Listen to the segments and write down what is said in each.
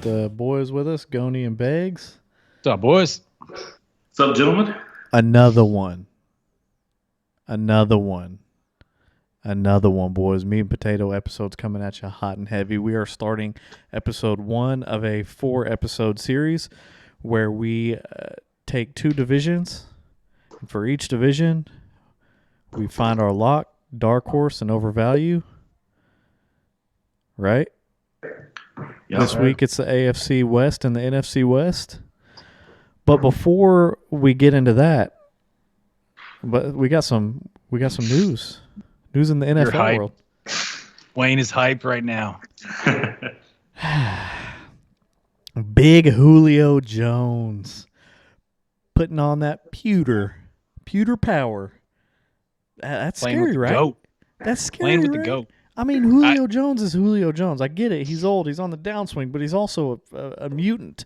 the boys with us, Goni and Beggs. What's up, boys? What's up, gentlemen? Another one, boys. Meat and Potato episodes coming at you hot and heavy. We are starting episode 1 of a 4-episode series where we take 2 divisions. And for each division, we find our lock, dark horse, and overvalue. Right? Yep. This week it's the AFC West and the NFC West. But before we get into that, but we got some news. News in the NFL world. Wayne is hyped right now. Big Julio Jones putting on that pewter power. That's Playing scary, with the right? goat. That's scary, Playing with right? the goat. I mean, Julio Jones is Julio Jones. I get it. He's old. He's on the downswing, but he's also a mutant.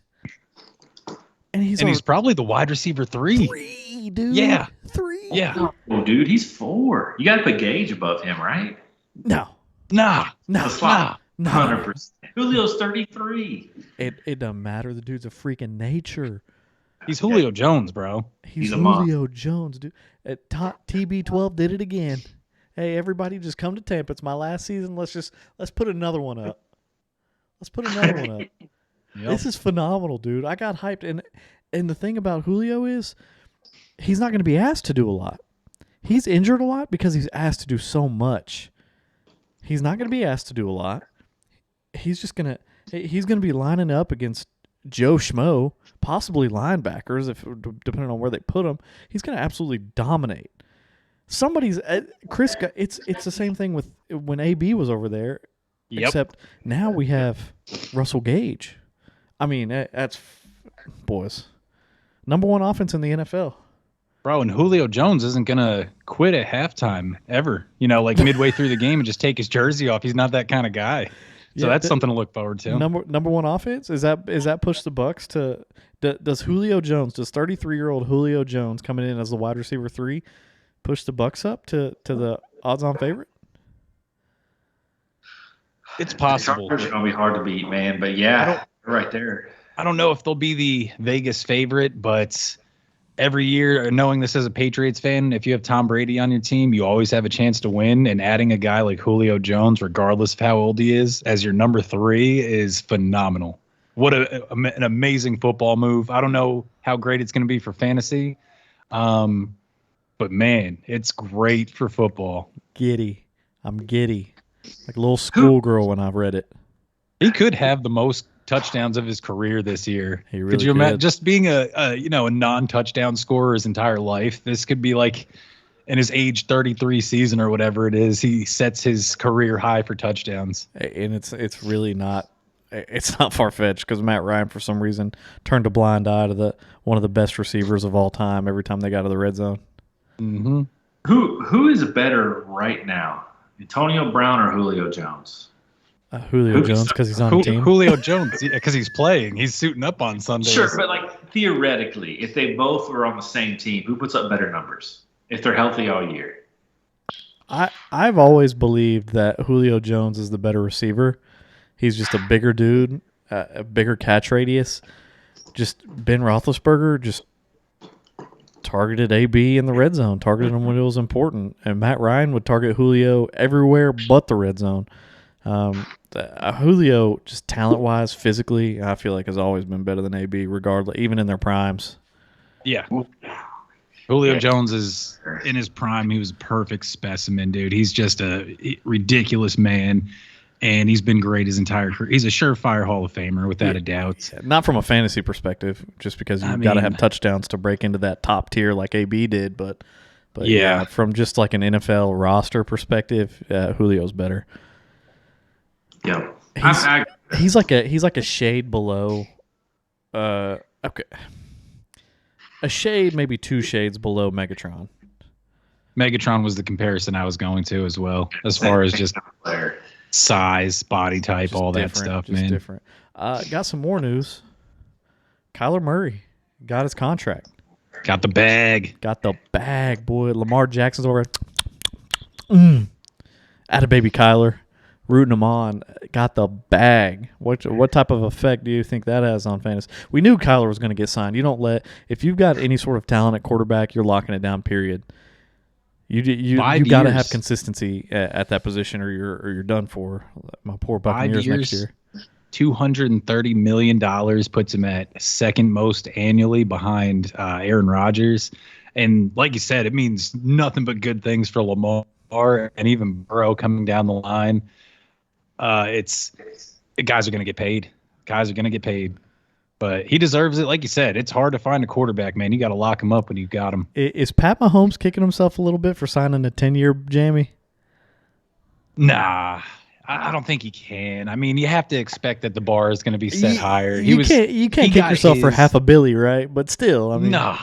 And he's probably the wide receiver 3. 3, dude. Yeah. 3. Yeah. Oh, dude, he's 4. You got to put Gage above him, right? No. Nah. 100%. Julio's 33. It doesn't matter. The dude's a freaking nature. He's Julio Jones, bro. He's a Julio Jones, dude. TB12 did it again. Hey, everybody, just come to Tampa. It's my last season. Let's put another one up. Yep. This is phenomenal, dude. I got hyped, and the thing about Julio is he's not going to be asked to do a lot. He's injured a lot because he's asked to do so much. He's not going to be asked to do a lot. He's going to be lining up against Joe Schmo, possibly linebackers, depending on where they put him. He's going to absolutely dominate. Chris. It's the same thing with when AB was over there, except now we have Russell Gage. I mean, that's boys, number 1 offense in the NFL. Bro, and Julio Jones isn't going to quit at halftime ever. Like midway through the game and just take his jersey off. He's not that kind of guy. So that's something to look forward to. Number 1 offense? Is that push the Bucks to does 33-year-old Julio Jones coming in as the wide receiver 3 push the Bucks up to the odds-on favorite? It's possible. It's going to be hard to beat, man. But yeah, right there. I don't know if they'll be the Vegas favorite, but every year, knowing this as a Patriots fan, if you have Tom Brady on your team, you always have a chance to win. And adding a guy like Julio Jones, regardless of how old he is, as your number 3 is phenomenal. What an amazing football move. I don't know how great it's going to be for fantasy, but man, it's great for football. I'm giddy. Like a little schoolgirl when I read it. He could have the most touchdowns of his career this year. He really could you imagine could. just being a non-touchdown scorer his entire life? This could be like in his age 33 season or whatever it is, he sets his career high for touchdowns. And it's really not far-fetched because Matt Ryan for some reason turned a blind eye to one of the best receivers of all time every time they got to the red zone. Mm-hmm. Who is better right now? Antonio Brown or Julio Jones? Julio Jones because he's on the team. Julio Jones because he's playing. He's suiting up on Sundays. Sure, but like theoretically, if they both were on the same team, who puts up better numbers if they're healthy all year? I've always believed that Julio Jones is the better receiver. He's just a bigger dude, a bigger catch radius. Just Ben Roethlisberger just targeted AB in the red zone, targeted him when it was important, and Matt Ryan would target Julio everywhere but the red zone. Julio, just talent-wise, physically, I feel like has always been better than AB, regardless, even in their primes. Yeah. Julio Jones is in his prime. He was a perfect specimen, dude. He's just a ridiculous man, and he's been great his entire career. He's a surefire Hall of Famer, without a doubt. Not from a fantasy perspective, just because you've got to have touchdowns to break into that top tier like AB did, but yeah, from just like an NFL roster perspective, Julio's better. Yeah, he's like a shade below. Okay, a shade, maybe 2 shades below Megatron. Megatron was the comparison I was going to as well, as far as just size, body type, all that stuff, man. Different. Got some more news. Kyler Murray got his contract. Got the bag. Got the bag, boy. Lamar Jackson's over. Atta baby Kyler. rooting him on, got the bag. What type of effect do you think that has on fantasy? We knew Kyler was going to get signed. You don't if you've got any sort of talent at quarterback, you're locking it down. Period. You got to have consistency at that position, or you're done for. My poor Buccaneers 5 years, next year. $230 million puts him at second most annually behind Aaron Rodgers. And like you said, it means nothing but good things for Lamar and even Burrow coming down the line. Guys are going to get paid. Guys are going to get paid. But he deserves it. Like you said, it's hard to find a quarterback, man. You got to lock him up when you've got him. Is Pat Mahomes kicking himself a little bit for signing a 10-year jammy? Nah, I don't think he can. I mean, you have to expect that the bar is going to be set higher. You can't kick yourself for half a billy, right? But still, I mean, nah.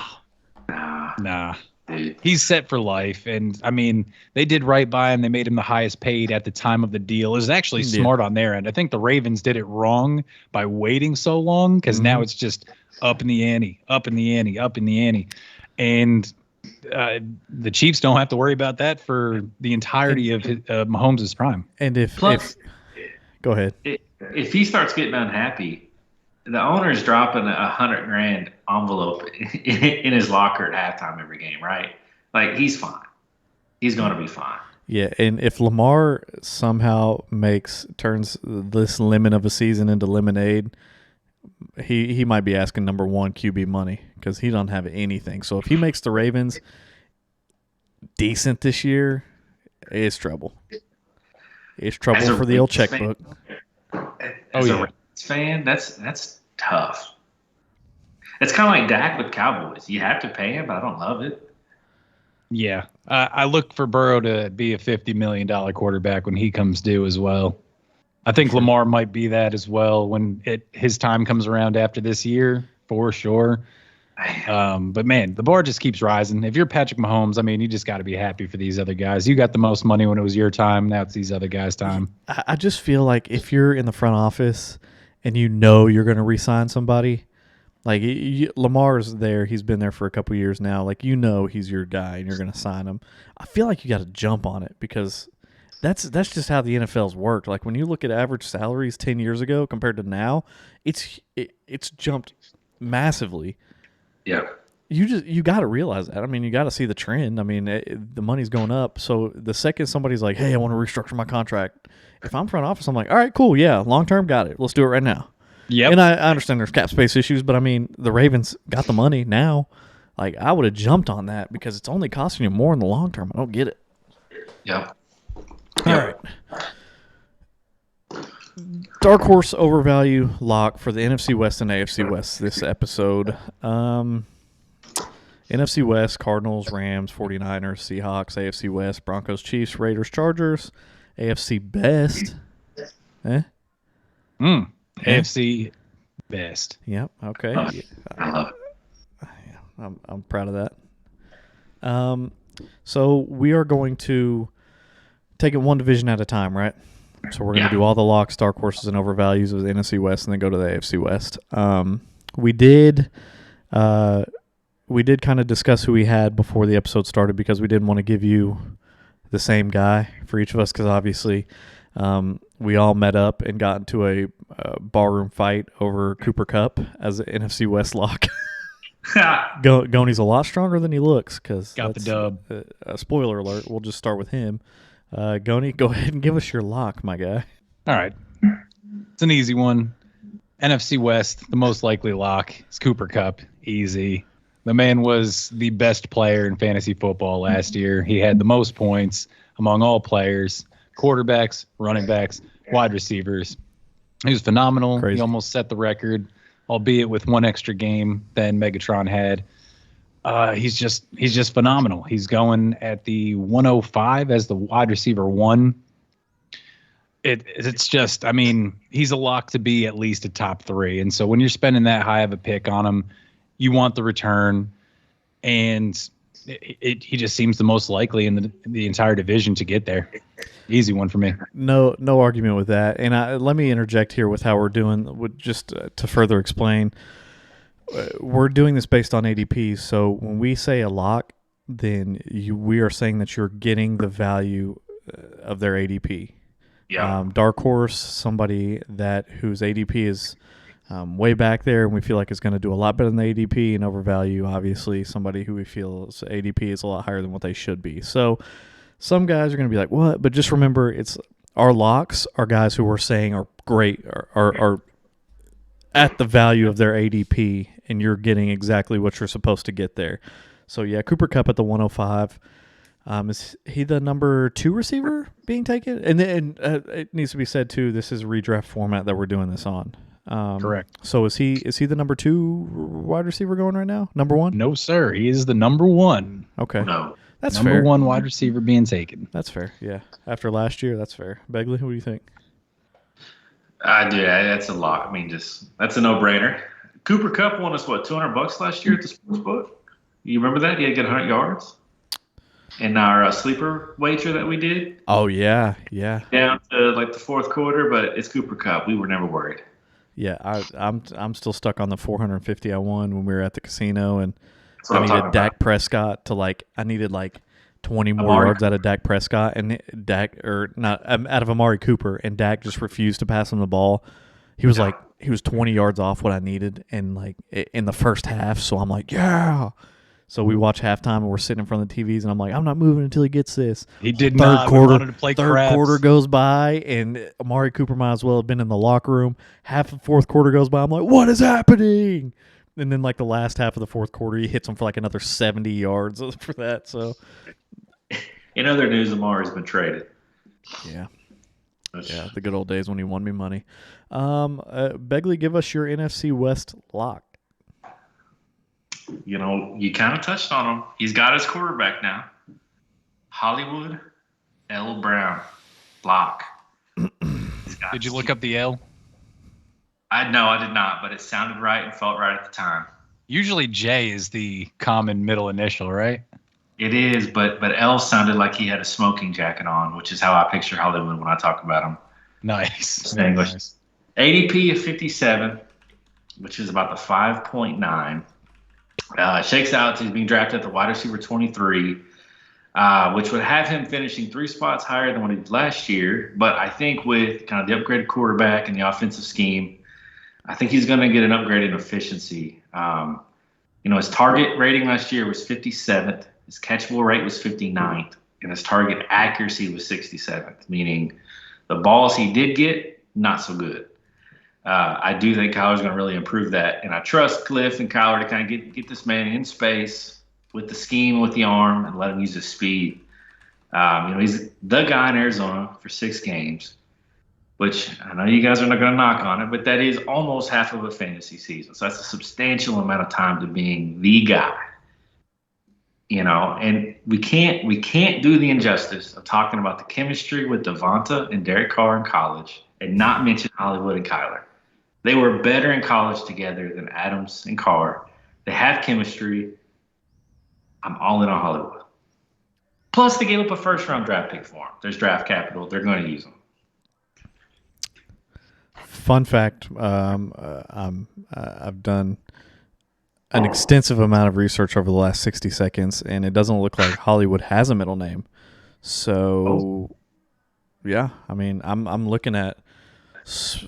He's set for life. And, I mean, they did right by him. They made him the highest paid at the time of the deal. It was actually smart on their end. I think the Ravens did it wrong by waiting so long because now it's just up in the ante, up in the ante, up in the ante. And the Chiefs don't have to worry about that for the entirety of Mahomes' prime. And go ahead. If he starts getting unhappy, the owner's dropping $100,000 envelope in his locker at halftime every game, right? Like, he's fine. He's going to be fine. Yeah, and if Lamar somehow turns this lemon of a season into lemonade, he might be asking number one QB money because he don't have anything. So if he makes the Ravens decent this year, it's trouble. It's trouble for the old checkbook. As a Ravens fan, that's tough. It's kind of like Dak with Cowboys. You have to pay him, but I don't love it. Yeah. I look for Burrow to be a $50 million quarterback when he comes due as well. I think Lamar might be that as well when his time comes around after this year, for sure. But, man, the bar just keeps rising. If you're Patrick Mahomes, I mean, you just got to be happy for these other guys. You got the most money when it was your time. Now it's these other guys' time. I just feel like if you're in the front office and you know you're going to re-sign somebody, like Lamar's there. He's been there for a couple years now. Like, you know he's your guy and you're going to sign him. I feel like you got to jump on it because that's just how the NFL's worked. Like, when you look at average salaries 10 years ago compared to now, it's jumped massively. Yeah. You got to realize that. I mean, you got to see the trend. I mean, the money's going up. So the second somebody's like, hey, I want to restructure my contract, if I'm front office, I'm like, all right, cool. Yeah, long term, got it. Let's do it right now. Yep. And I understand there's cap space issues, but I mean, the Ravens got the money now. Like, I would have jumped on that because it's only costing you more in the long term. I don't get it. Yeah. All right. Dark horse overvalue lock for the NFC West and AFC West this episode. NFC West, Cardinals, Rams, 49ers, Seahawks. AFC West, Broncos, Chiefs, Raiders, Chargers. AFC Best. AFC Best. Yep. Okay. I love it. I'm proud of that. So we are going to take it one division at a time, right? So we're going to do all the locks, dark horses, and overvalues of the NFC West, and then go to the AFC West. We did kind of discuss who we had before the episode started because we didn't want to give you the same guy for each of us because obviously we all met up and got into a barroom fight over Cooper Kupp as an NFC West lock. Goney's a lot stronger than he looks because got the dub. Spoiler alert, we'll just start with him. Goney, go ahead and give us your lock, my guy. All right. It's an easy one. NFC West, the most likely lock is Cooper Kupp. Easy. The man was the best player in fantasy football last year. He had the most points among all players, quarterbacks, running backs, wide receivers. He was phenomenal. Crazy. He almost set the record, albeit with one extra game than Megatron had. He's just phenomenal. He's going at the 105 as the wide receiver one. It's just, I mean, he's a lock to be at least a top three. And so when you're spending that high of a pick on him, you want the return. And he just seems the most likely in the entire division to get there. Easy one for me. No argument with that. And let me interject here with how we're doing, just to further explain. We're doing this based on ADP. So when we say a lock, then we are saying that you're getting the value of their ADP. Yeah. Dark Horse, somebody whose ADP is way back there, and we feel like is going to do a lot better than the ADP. And Overvalue, obviously, somebody who we feel ADP is a lot higher than what they should be. So some guys are going to be like, what? But just remember, it's our locks are guys who we're saying are great, are at the value of their ADP, and you're getting exactly what you're supposed to get there. So, yeah, Cooper Kupp at the 105. Is he the number 2 receiver being taken? And then it needs to be said, too, this is a redraft format that we're doing this on. Correct. So is he the number 2 wide receiver going right now? Number 1? No, sir. He is the number 1. Okay. No. That's number fair. 1 wide receiver being taken. That's fair, yeah. After last year, that's fair. Begley, what do you think? That's a lot. I mean, that's a no-brainer. Cooper Kupp won us, $200 last year at the sports book? You remember that? He had to get 100 yards? In our sleeper wager that we did? Oh, yeah. Down to the fourth quarter, but it's Cooper Kupp. We were never worried. Yeah, I'm still stuck on the 450 I won when we were at the casino, and That's what I I'm needed talking Dak about. Prescott to 20 more Amari. yards out of Dak Prescott, and out of Amari Cooper, and Dak just refused to pass him the ball. He was he was 20 yards off what I needed, and in the first half. So I'm like, yeah. So we watch halftime, and we're sitting in front of the TVs, and I'm like, I'm not moving until he gets this. He did not. We wanted to play Third craps. quarter goes by, and Amari Cooper might as well have been in the locker room. Half of the fourth quarter goes by. I'm like, what is happening? And then the last half of the fourth quarter, he hits him for another 70 yards for that. So In other news, Amari's been traded. yeah, the good old days when he won me money. Begley, give us your NFC West lock. You kind of touched on him. He's got his quarterback now. Hollywood L. Brown. Lock. Did you look up the L? No, I did not, but it sounded right and felt right at the time. Usually J is the common middle initial, right? It is, but L sounded like he had a smoking jacket on, which is how I picture Hollywood when I talk about him. Nice. In English. Nice. ADP of 57, which is about the 5.9. Shakes out to he's being drafted at the wide receiver 23, which would have him finishing 3 spots higher than what he did last year. But I think with kind of the upgraded quarterback and the offensive scheme, I think he's going to get an upgrade in efficiency. His target rating last year was 57th. His catchable rate was 59th. And his target accuracy was 67th, meaning the balls he did get, not so good. I do think Kyler's going to really improve that. And I trust Cliff and Kyler to kind of get this man in space with the scheme, with the arm, and let him use his speed. He's the guy in Arizona for 6 games, which I know you guys are not going to knock on it, but that is almost half of a fantasy season. So that's a substantial amount of time to being the guy. And we can't do the injustice of talking about the chemistry with Devonta and Derek Carr in college and not mention Hollywood and Kyler. They were better in college together than Adams and Carr. They have chemistry. I'm all in on Hollywood. Plus, they gave up a first-round draft pick for him. There's draft capital. They're going to use him. Fun fact, I've done an extensive amount of research over the last 60 seconds, and it doesn't look like Hollywood has a middle name. So, yeah, I mean, I'm looking at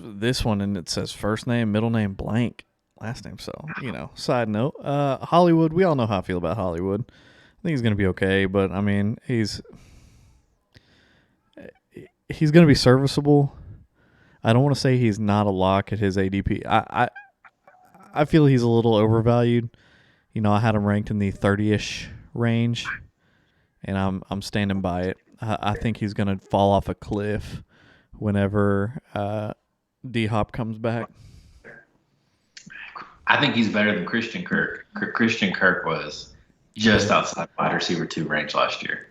this one, and it says first name, middle name, blank, last name. So, side note, Hollywood, we all know how I feel about Hollywood. I think he's going to be okay, but, I mean, he's going to be serviceable. I don't want to say he's not a lock at his ADP. I feel he's a little overvalued. I had him ranked in the 30-ish range, and I'm standing by it. I think he's going to fall off a cliff whenever D-Hop comes back. I think he's better than Christian Kirk. Christian Kirk was just outside wide receiver 2 range last year.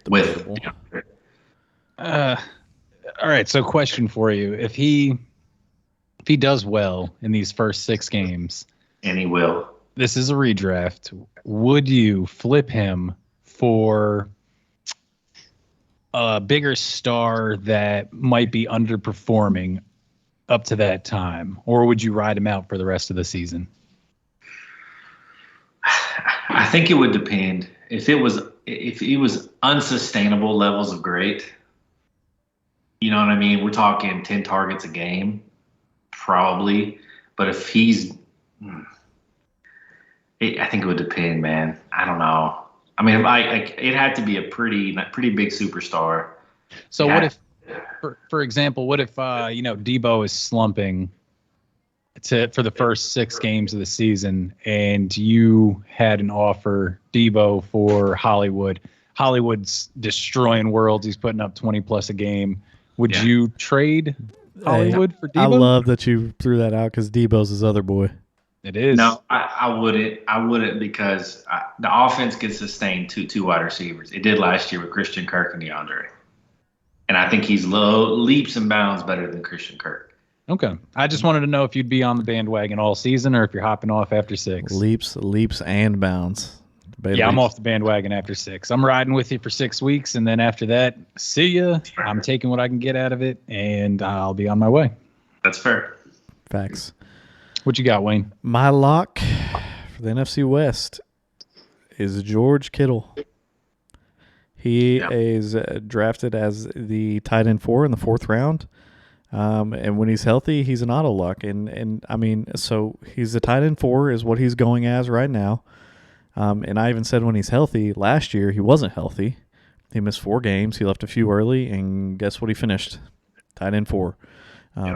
All right, so question for you. If he does well in these first 6 games, and he will. This is a redraft. Would you flip him for a bigger star that might be underperforming up to that time, or would you ride him out for the rest of the season? I think it would depend. If he was unsustainable levels of great, You know what I mean? We're talking 10 targets a game, probably. But if he's, I think it would depend, man. I don't know. I mean, it had to be a pretty big superstar. So what if, for example, what if Debo is slumping for the first 6 games of the season, and you had an offer Debo for Hollywood? Hollywood's destroying worlds. He's putting up 20 plus a game. Would you trade Hollywood for Debo? I love that you threw that out because Debo's his other boy. It is. No, I wouldn't. I wouldn't because the offense can sustain two wide receivers. It did last year with Christian Kirk and DeAndre. And I think he's leaps and bounds better than Christian Kirk. Okay. I just wanted to know if you'd be on the bandwagon all season or if you're hopping off after 6. Leaps and bounds. Baby. Yeah, I'm off the bandwagon after 6. I'm riding with you for 6 weeks, and then after that, see ya. I'm taking what I can get out of it, and I'll be on my way. That's fair. Facts. What you got, Wayne? My lock for the NFC West is George Kittle. He is drafted as the tight end 4 in the 4th round. And when he's healthy, he's an auto lock. And I mean, so he's a tight end 4 is what he's going as right now. And I even said when he's healthy, last year he wasn't healthy. He missed 4 games. He left a few early, and guess what he finished? Tight end 4.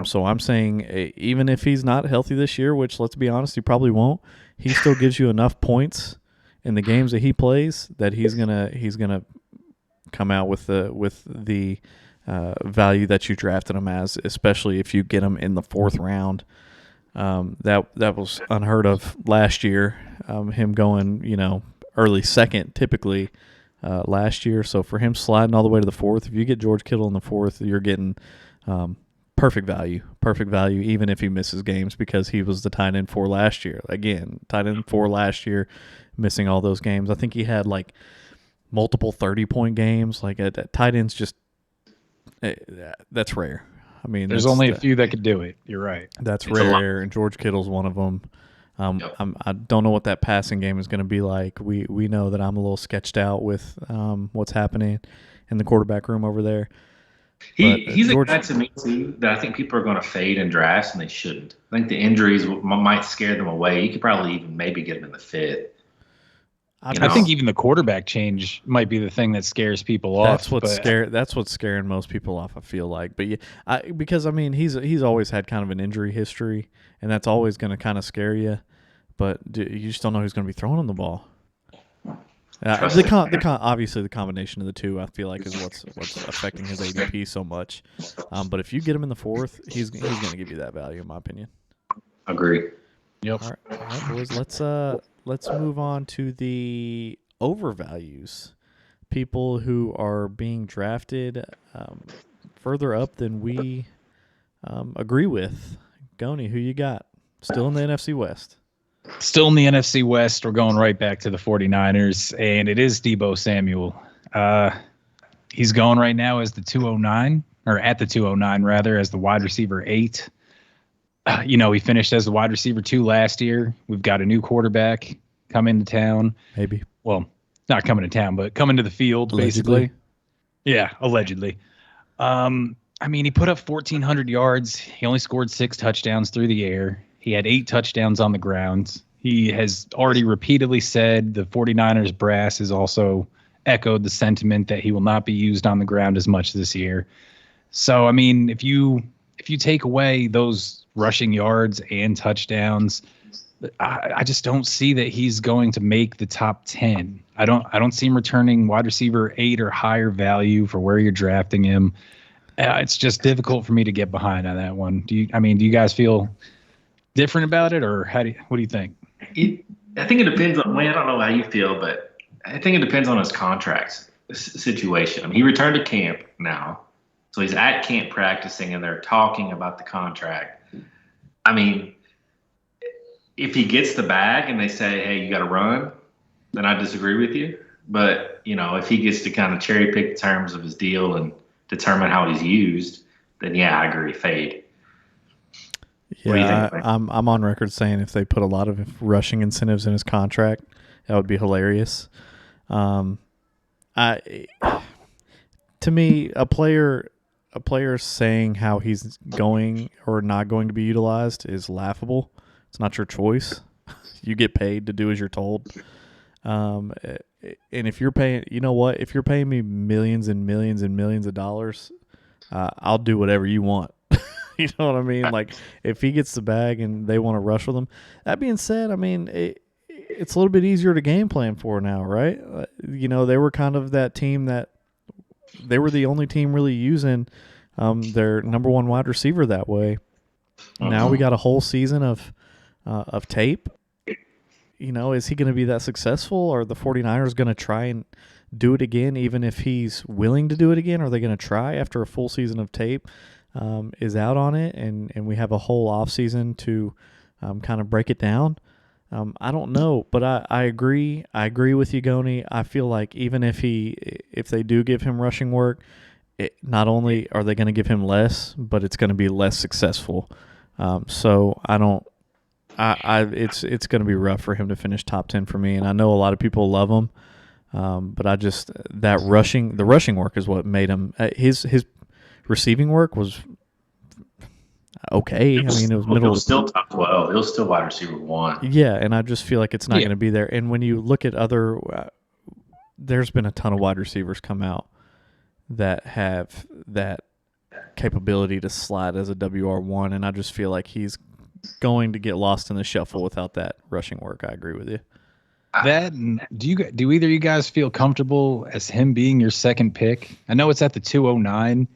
So I'm saying even if he's not healthy this year, which let's be honest, he probably won't, he still gives you enough points in the games that he plays that he's gonna come out with the value that you drafted him as, especially if you get him in the 4th round. That was unheard of last year. Him going, early 2nd typically last year. So for him sliding all the way to the 4th, if you get George Kittle in the 4th, you're getting perfect value, even if he misses games because he was the tight end 4 last year. Again, tight end 4 last year, missing all those games. I think he had like multiple 30-point games. Like at tight ends, just that's rare. I mean, there's only a few that could do it. You're right. That's rare, and George Kittle's one of them. I don't know what that passing game is going to be like. We know that I'm a little sketched out with what's happening in the quarterback room over there. He's a guy to me too that I think people are going to fade in drafts, and they shouldn't. I think the injuries might scare them away. You could probably even maybe get him in the 5th. I think even the quarterback change might be the thing that scares people off. That's what's scaring most people off, I feel like. But yeah, because I mean he's always had kind of an injury history, and that's always going to kind of scare you. But you just don't know who's going to be throwing him the ball. Obviously the combination of the two, I feel like, is what's affecting his ADP so much. But if you get him in the 4th, he's going to give you that value, in my opinion. Agree. Yep. All right, boys. Let's move on to the overvalues. People who are being drafted further up than we agree with. Goni, who you got? Still in the NFC West. Still in the NFC West. We're going right back to the 49ers, and it is Deebo Samuel. He's going right now as the 209, or at the 209 rather, as the wide receiver 8. He finished as the wide receiver 2 last year. We've got a new quarterback coming to town. Maybe. Well, not coming to town, but coming to the field, allegedly. Basically. Yeah, allegedly. He put up 1,400 yards. He only scored 6 touchdowns through the air. He had 8 touchdowns on the ground. He has already repeatedly said the 49ers brass has also echoed the sentiment that he will not be used on the ground as much this year. So, I mean, if you take away those rushing yards and touchdowns, I just don't see that he's going to make the top 10. I don't see him returning wide receiver 8 or higher value for where you're drafting him. It's just difficult for me to get behind on that one. Do you guys feel different about it, or what do you think? I think it depends on I don't know how you feel, but I think it depends on his contract situation. I mean, he returned to camp now, so he's at camp practicing, and they're talking about the contract. I mean, if he gets the bag and they say, "Hey, you got to run," then I disagree with you. But if he gets to kind of cherry pick the terms of his deal and determine how he's used, then yeah, I agree, fade. Yeah, I'm on record saying if they put a lot of rushing incentives in his contract, that would be hilarious. To me, a player a player saying how he's going or not going to be utilized is laughable. It's not your choice. You get paid to do as you're told. And if you're paying, you know what? If you're paying me millions and millions and millions of dollars, I'll do whatever you want. You know what I mean? Like, if he gets the bag and they want to rush with him. That being said, I mean, it's a little bit easier to game plan for now, right? They were kind of that team that they were the only team really using their number one wide receiver that way. Now we got a whole season of tape. Is he going to be that successful? Are the 49ers going to try and do it again, even if he's willing to do it again? Are they going to try after a full season of tape is out on it, and we have a whole offseason to kind of break it down? I don't know, but I agree. I agree with you, Goni. I feel like even if they do give him rushing work, not only are they going to give him less, but it's going to be less successful. So I don't. It's going to be rough for him to finish top 10 for me, and I know a lot of people love him, but the rushing work is what made him. His receiving work was okay. It was middle. It was still top 12. It was still wide receiver 1. Yeah, and I just feel like it's not going to be there. And when you look at other, there's been a ton of wide receivers come out that have that capability to slide as a WR1, and I just feel like he's going to get lost in the shuffle without that rushing work. I agree with you. Do either of you guys feel comfortable as him being your second pick? I know it's at the 209.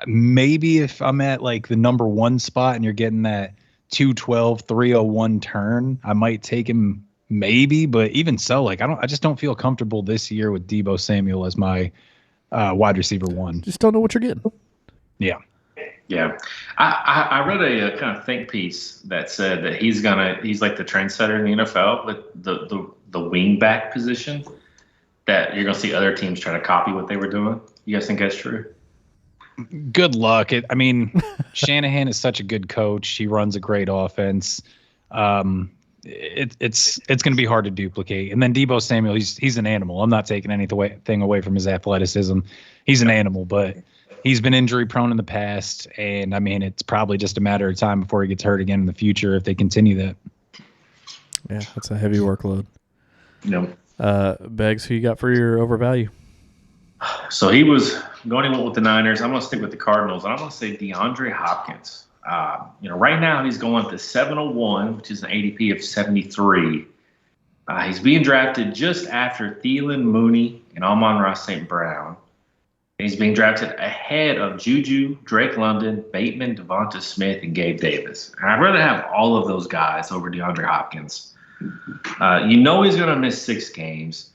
Maybe if I'm at like the number 1 spot and you're getting that 212, 301 turn, I might take him maybe, but even so, like I just don't feel comfortable this year with Deebo Samuel as my wide receiver 1. Just don't know what you're getting. Yeah. Yeah. I read a kind of think piece that said that he's like the trendsetter in the NFL with the wing back position, that you're going to see other teams try to copy what they were doing. You guys think that's true? Good luck. Shanahan is such a good coach. He runs a great offense. It's going to be hard to duplicate. And then Deebo Samuel, he's an animal. I'm not taking anything away from his athleticism. He's an animal, but he's been injury prone in the past. And it's probably just a matter of time before he gets hurt again in the future if they continue that. Yeah, that's a heavy workload. Yep. Beggs, who you got for your overvalue? So he was going with the Niners. I'm going to stick with the Cardinals, and I'm going to say DeAndre Hopkins. Right now he's going to 701, which is an ADP of 73. He's being drafted just after Thielen, Mooney, and Amon-Ra St. Brown. And he's being drafted ahead of Juju, Drake London, Bateman, Devonta Smith, and Gabe Davis. And I'd rather have all of those guys over DeAndre Hopkins. He's going to miss 6 games.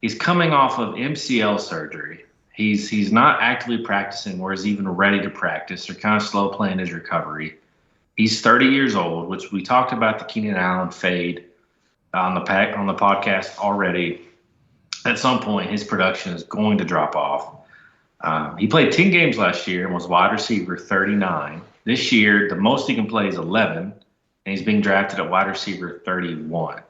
He's coming off of MCL surgery. He's not actively practicing or is even ready to practice. They're kind of slow playing his recovery. He's 30 years old, which we talked about the Keenan Allen fade on the podcast already. At some point, his production is going to drop off. He played 10 games last year and was wide receiver 39. This year, the most he can play is 11, and he's being drafted at wide receiver 31.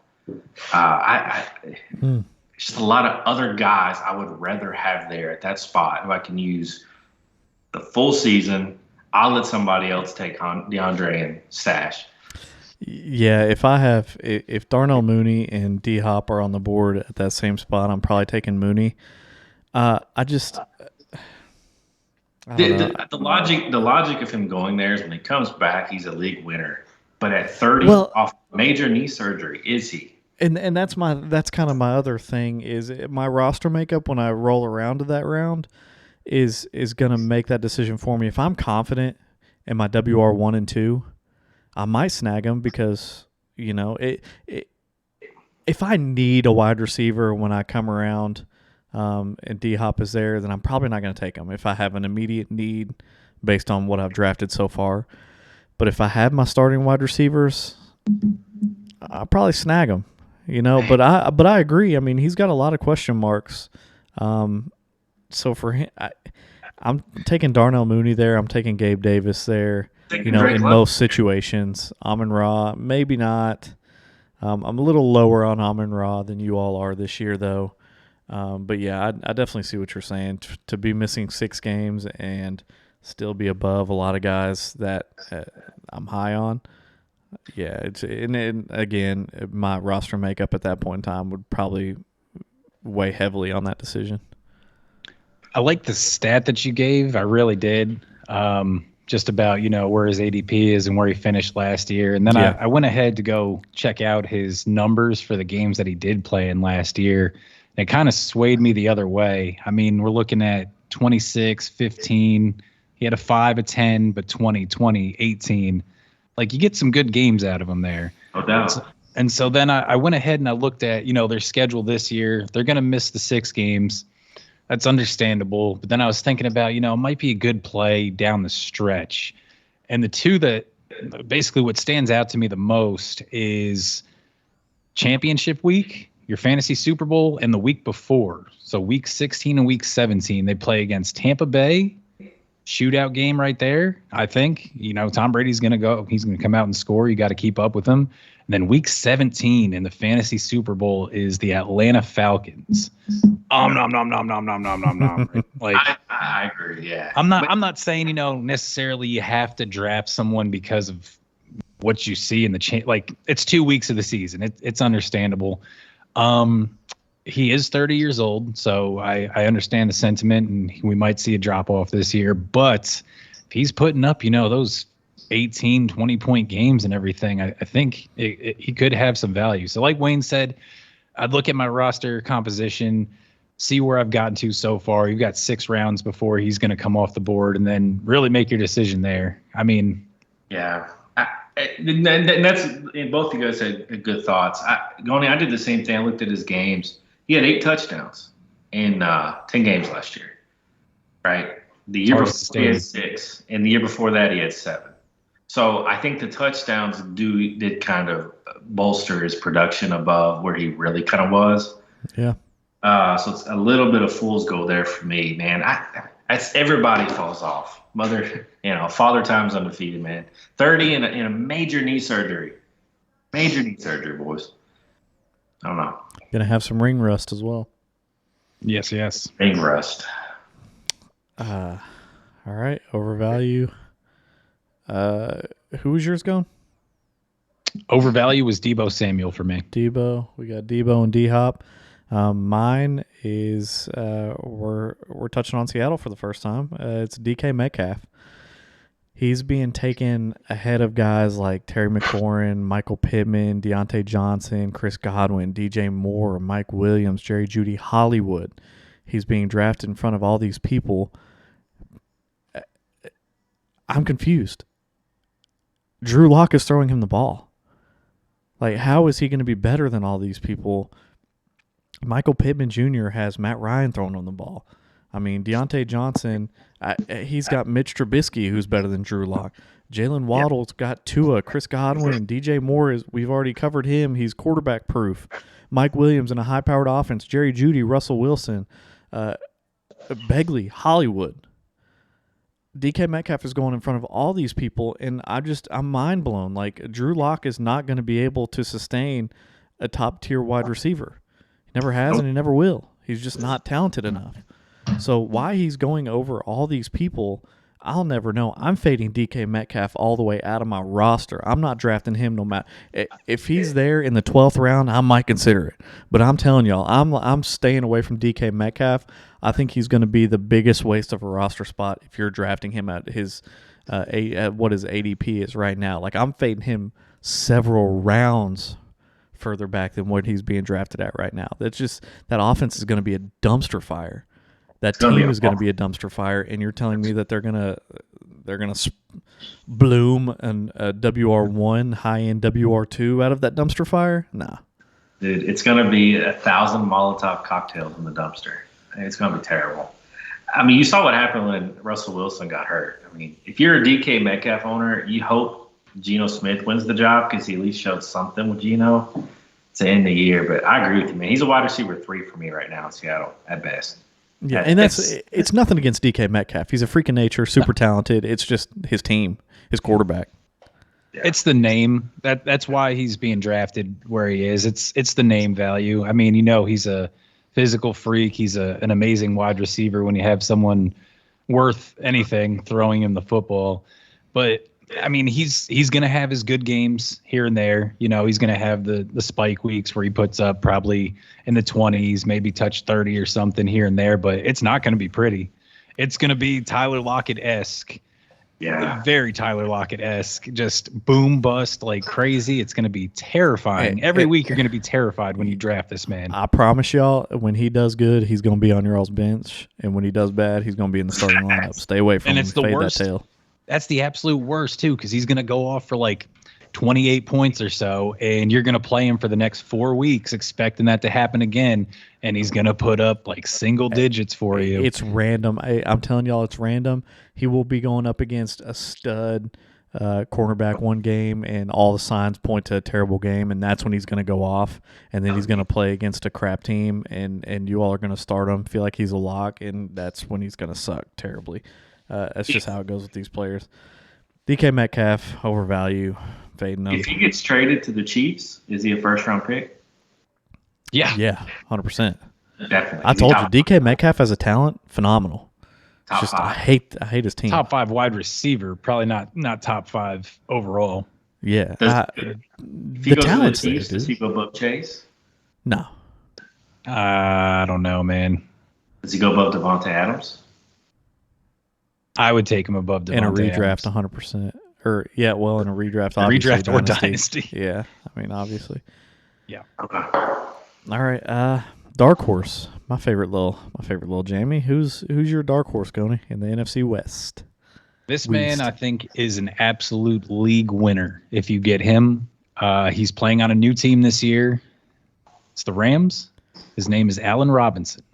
Just a lot of other guys I would rather have there at that spot. If I can use the full season, I'll let somebody else take on DeAndre and stash. Yeah, if Darnell Mooney and D Hop are on the board at that same spot, I'm probably taking Mooney. The logic of him going there is when he comes back, he's a league winner. But at 30, off major knee surgery, is he? And that's kind of my other thing is my roster makeup when I roll around to that round is going to make that decision for me. If I'm confident in my WR1 and 2, I might snag him because if I need a wide receiver when I come around and D Hop is there, then I'm probably not going to take him if I have an immediate need based on what I've drafted so far. But if I have my starting wide receivers, I'll probably snag them. But I agree. He's got a lot of question marks. So for him, I'm taking Darnell Mooney there. I'm taking Gabe Davis there. In most situations, Amon-Ra, maybe not. I'm a little lower on Amon-Ra than you all are this year, though. But yeah, I definitely see what you're saying. To be missing 6 games and still be above a lot of guys that I'm high on. Yeah, and again, my roster makeup at that point in time would probably weigh heavily on that decision. I like the stat that you gave. I really did. Just about, where his ADP is and where he finished last year. And then I went ahead to go check out his numbers for the games that he did play in last year. And it kind of swayed me the other way. I mean, we're looking at 26, 15. He had a 5, a 10, but 20, 20, 18. Like, you get some good games out of him there. No doubt. And so then I went ahead and I looked at, their schedule this year. They're going to miss the 6 games. That's understandable. But then I was thinking about, it might be a good play down the stretch. And the two that basically what stands out to me the most is championship week, your fantasy Super Bowl, and the week before. So week 16 and week 17, they play against Tampa Bay. Shootout game right there. I think, Tom Brady's going to go. He's going to come out and score. You got to keep up with him. And then week 17 in the fantasy Super Bowl is the Atlanta Falcons. Nom. Like, I agree. Yeah. I'm not saying, necessarily you have to draft someone because of what you see in the like, it's 2 weeks of the season. It's understandable. He is 30 years old, so I understand the sentiment, and we might see a drop off this year. But if he's putting up, those 18, 20-point games and everything, I think he could have some value. So like Wayne said, I'd look at my roster composition, see where I've gotten to so far. You've got 6 rounds before he's going to come off the board, and then really make your decision there. I mean, yeah. And that's, and both of you guys had good thoughts. I did the same thing. I looked at his games. He had 8 touchdowns in 10 games last year, right? The year before he had 6, and the year before that he had 7. So I think the touchdowns did kind of bolster his production above where he really kind of was. Yeah. So it's a little bit of fool's gold there for me, man. Everybody falls off. Father time's undefeated, man. 30 in a major knee surgery. Major knee surgery, boys. I don't know. Gonna have some ring rust as well. Yes. Ring rust. All right, overvalue. Who was yours going? Overvalue was Deebo Samuel for me. Deebo. We got Deebo and D-Hop. Mine is we're touching on Seattle for the first time. It's DK Metcalf. He's being taken ahead of guys like Terry McLaurin, Michael Pittman, Deontay Johnson, Chris Godwin, DJ Moore, Mike Williams, Jerry Jeudy, Hollywood. He's being drafted in front of all these people. I'm confused. Drew Lock is throwing him the ball. Like, how is he going to be better than all these people? Michael Pittman Jr. has Matt Ryan throwing on the ball. I mean, Deontay Johnson, he's got Mitch Trubisky, who's better than Drew Lock. Jalen Waddle's got Tua, Chris Godwin, DJ Moore we've already covered him. He's quarterback proof. Mike Williams in a high-powered offense. Jerry Jeudy, Russell Wilson, Begley, Hollywood. DK Metcalf is going in front of all these people, and I'm mind blown. Like, Drew Lock is not going to be able to sustain a top-tier wide receiver. He never has, and he never will. He's just not talented enough. So why he's going over all these people, I'll never know. I'm fading DK Metcalf all the way out of my roster. I'm not drafting him no matter. If he's there in the 12th round, I might consider it. But I'm telling y'all, I'm staying away from DK Metcalf. I think he's going to be the biggest waste of a roster spot if you're drafting him at his at what his ADP is right now. Like, I'm fading him several rounds further back than what he's being drafted at right now. That's just, that offense is going to be a dumpster fire. That team is going to be a dumpster fire, and you're telling me that they're gonna bloom an WR1 high end WR2 out of that dumpster fire? Nah, dude, it's going to be 1,000 Molotov cocktails in the dumpster. It's going to be terrible. I mean, you saw what happened when Russell Wilson got hurt. I mean, if you're a DK Metcalf owner, you hope Geno Smith wins the job because he at least showed something with Geno to end the year. But I agree with you, man. He's a wide receiver 3 for me right now in Seattle at best. Yeah, and it's nothing against DK Metcalf. He's a freak of nature, super talented. It's just his team, his quarterback. Yeah. It's the name. That's why he's being drafted where he is. It's the name value. I mean, he's a physical freak. He's an amazing wide receiver when you have someone worth anything throwing him the football. But I mean, he's going to have his good games here and there. You know, he's going to have the spike weeks where he puts up probably in the 20s, maybe touch 30 or something here and there, but it's not going to be pretty. It's going to be Tyler Lockett-esque. Yeah. Very Tyler Lockett-esque, just boom bust like crazy. It's going to be terrifying. Every week you're going to be terrified when you draft this man. I promise y'all, when he does good, he's going to be on your all's bench, and when he does bad, he's going to be in the starting lineup. Stay away from him. And it's the worst. That tail. That's the absolute worst too, because he's going to go off for like 28 points or so, and you're going to play him for the next 4 weeks, expecting that to happen again, and he's going to put up like single digits for you. It's random. I'm telling y'all, it's random. He will be going up against a stud cornerback one game, and all the signs point to a terrible game, and that's when he's going to go off, and then he's going to play against a crap team, and you all are going to start him, feel like he's a lock, and that's when he's going to suck terribly. That's just how it goes with these players. DK Metcalf, overvalue, fading him. If he gets traded to the Chiefs, is he a first-round pick? Yeah, 100%. Definitely. I told you, DK Metcalf has a talent, phenomenal. Top Just five. I hate his team. top 5 wide receiver, probably not top 5 overall. Yeah, If he the goes to talent's the there, Chiefs, does dude. he go above Chase? No, I don't know, man. Does he go above Devontae Adams? I would take him above Devontae in a redraft, Adams. 100%. Or in a redraft, obviously, Redraft or dynasty. Yeah, I mean, obviously. Okay. All right, dark horse, my favorite little Jamie. Who's your dark horse, Coney, in the NFC West? This man, I think, is an absolute league winner. If you get him, he's playing on a new team this year. It's the Rams. His name is Allen Robinson.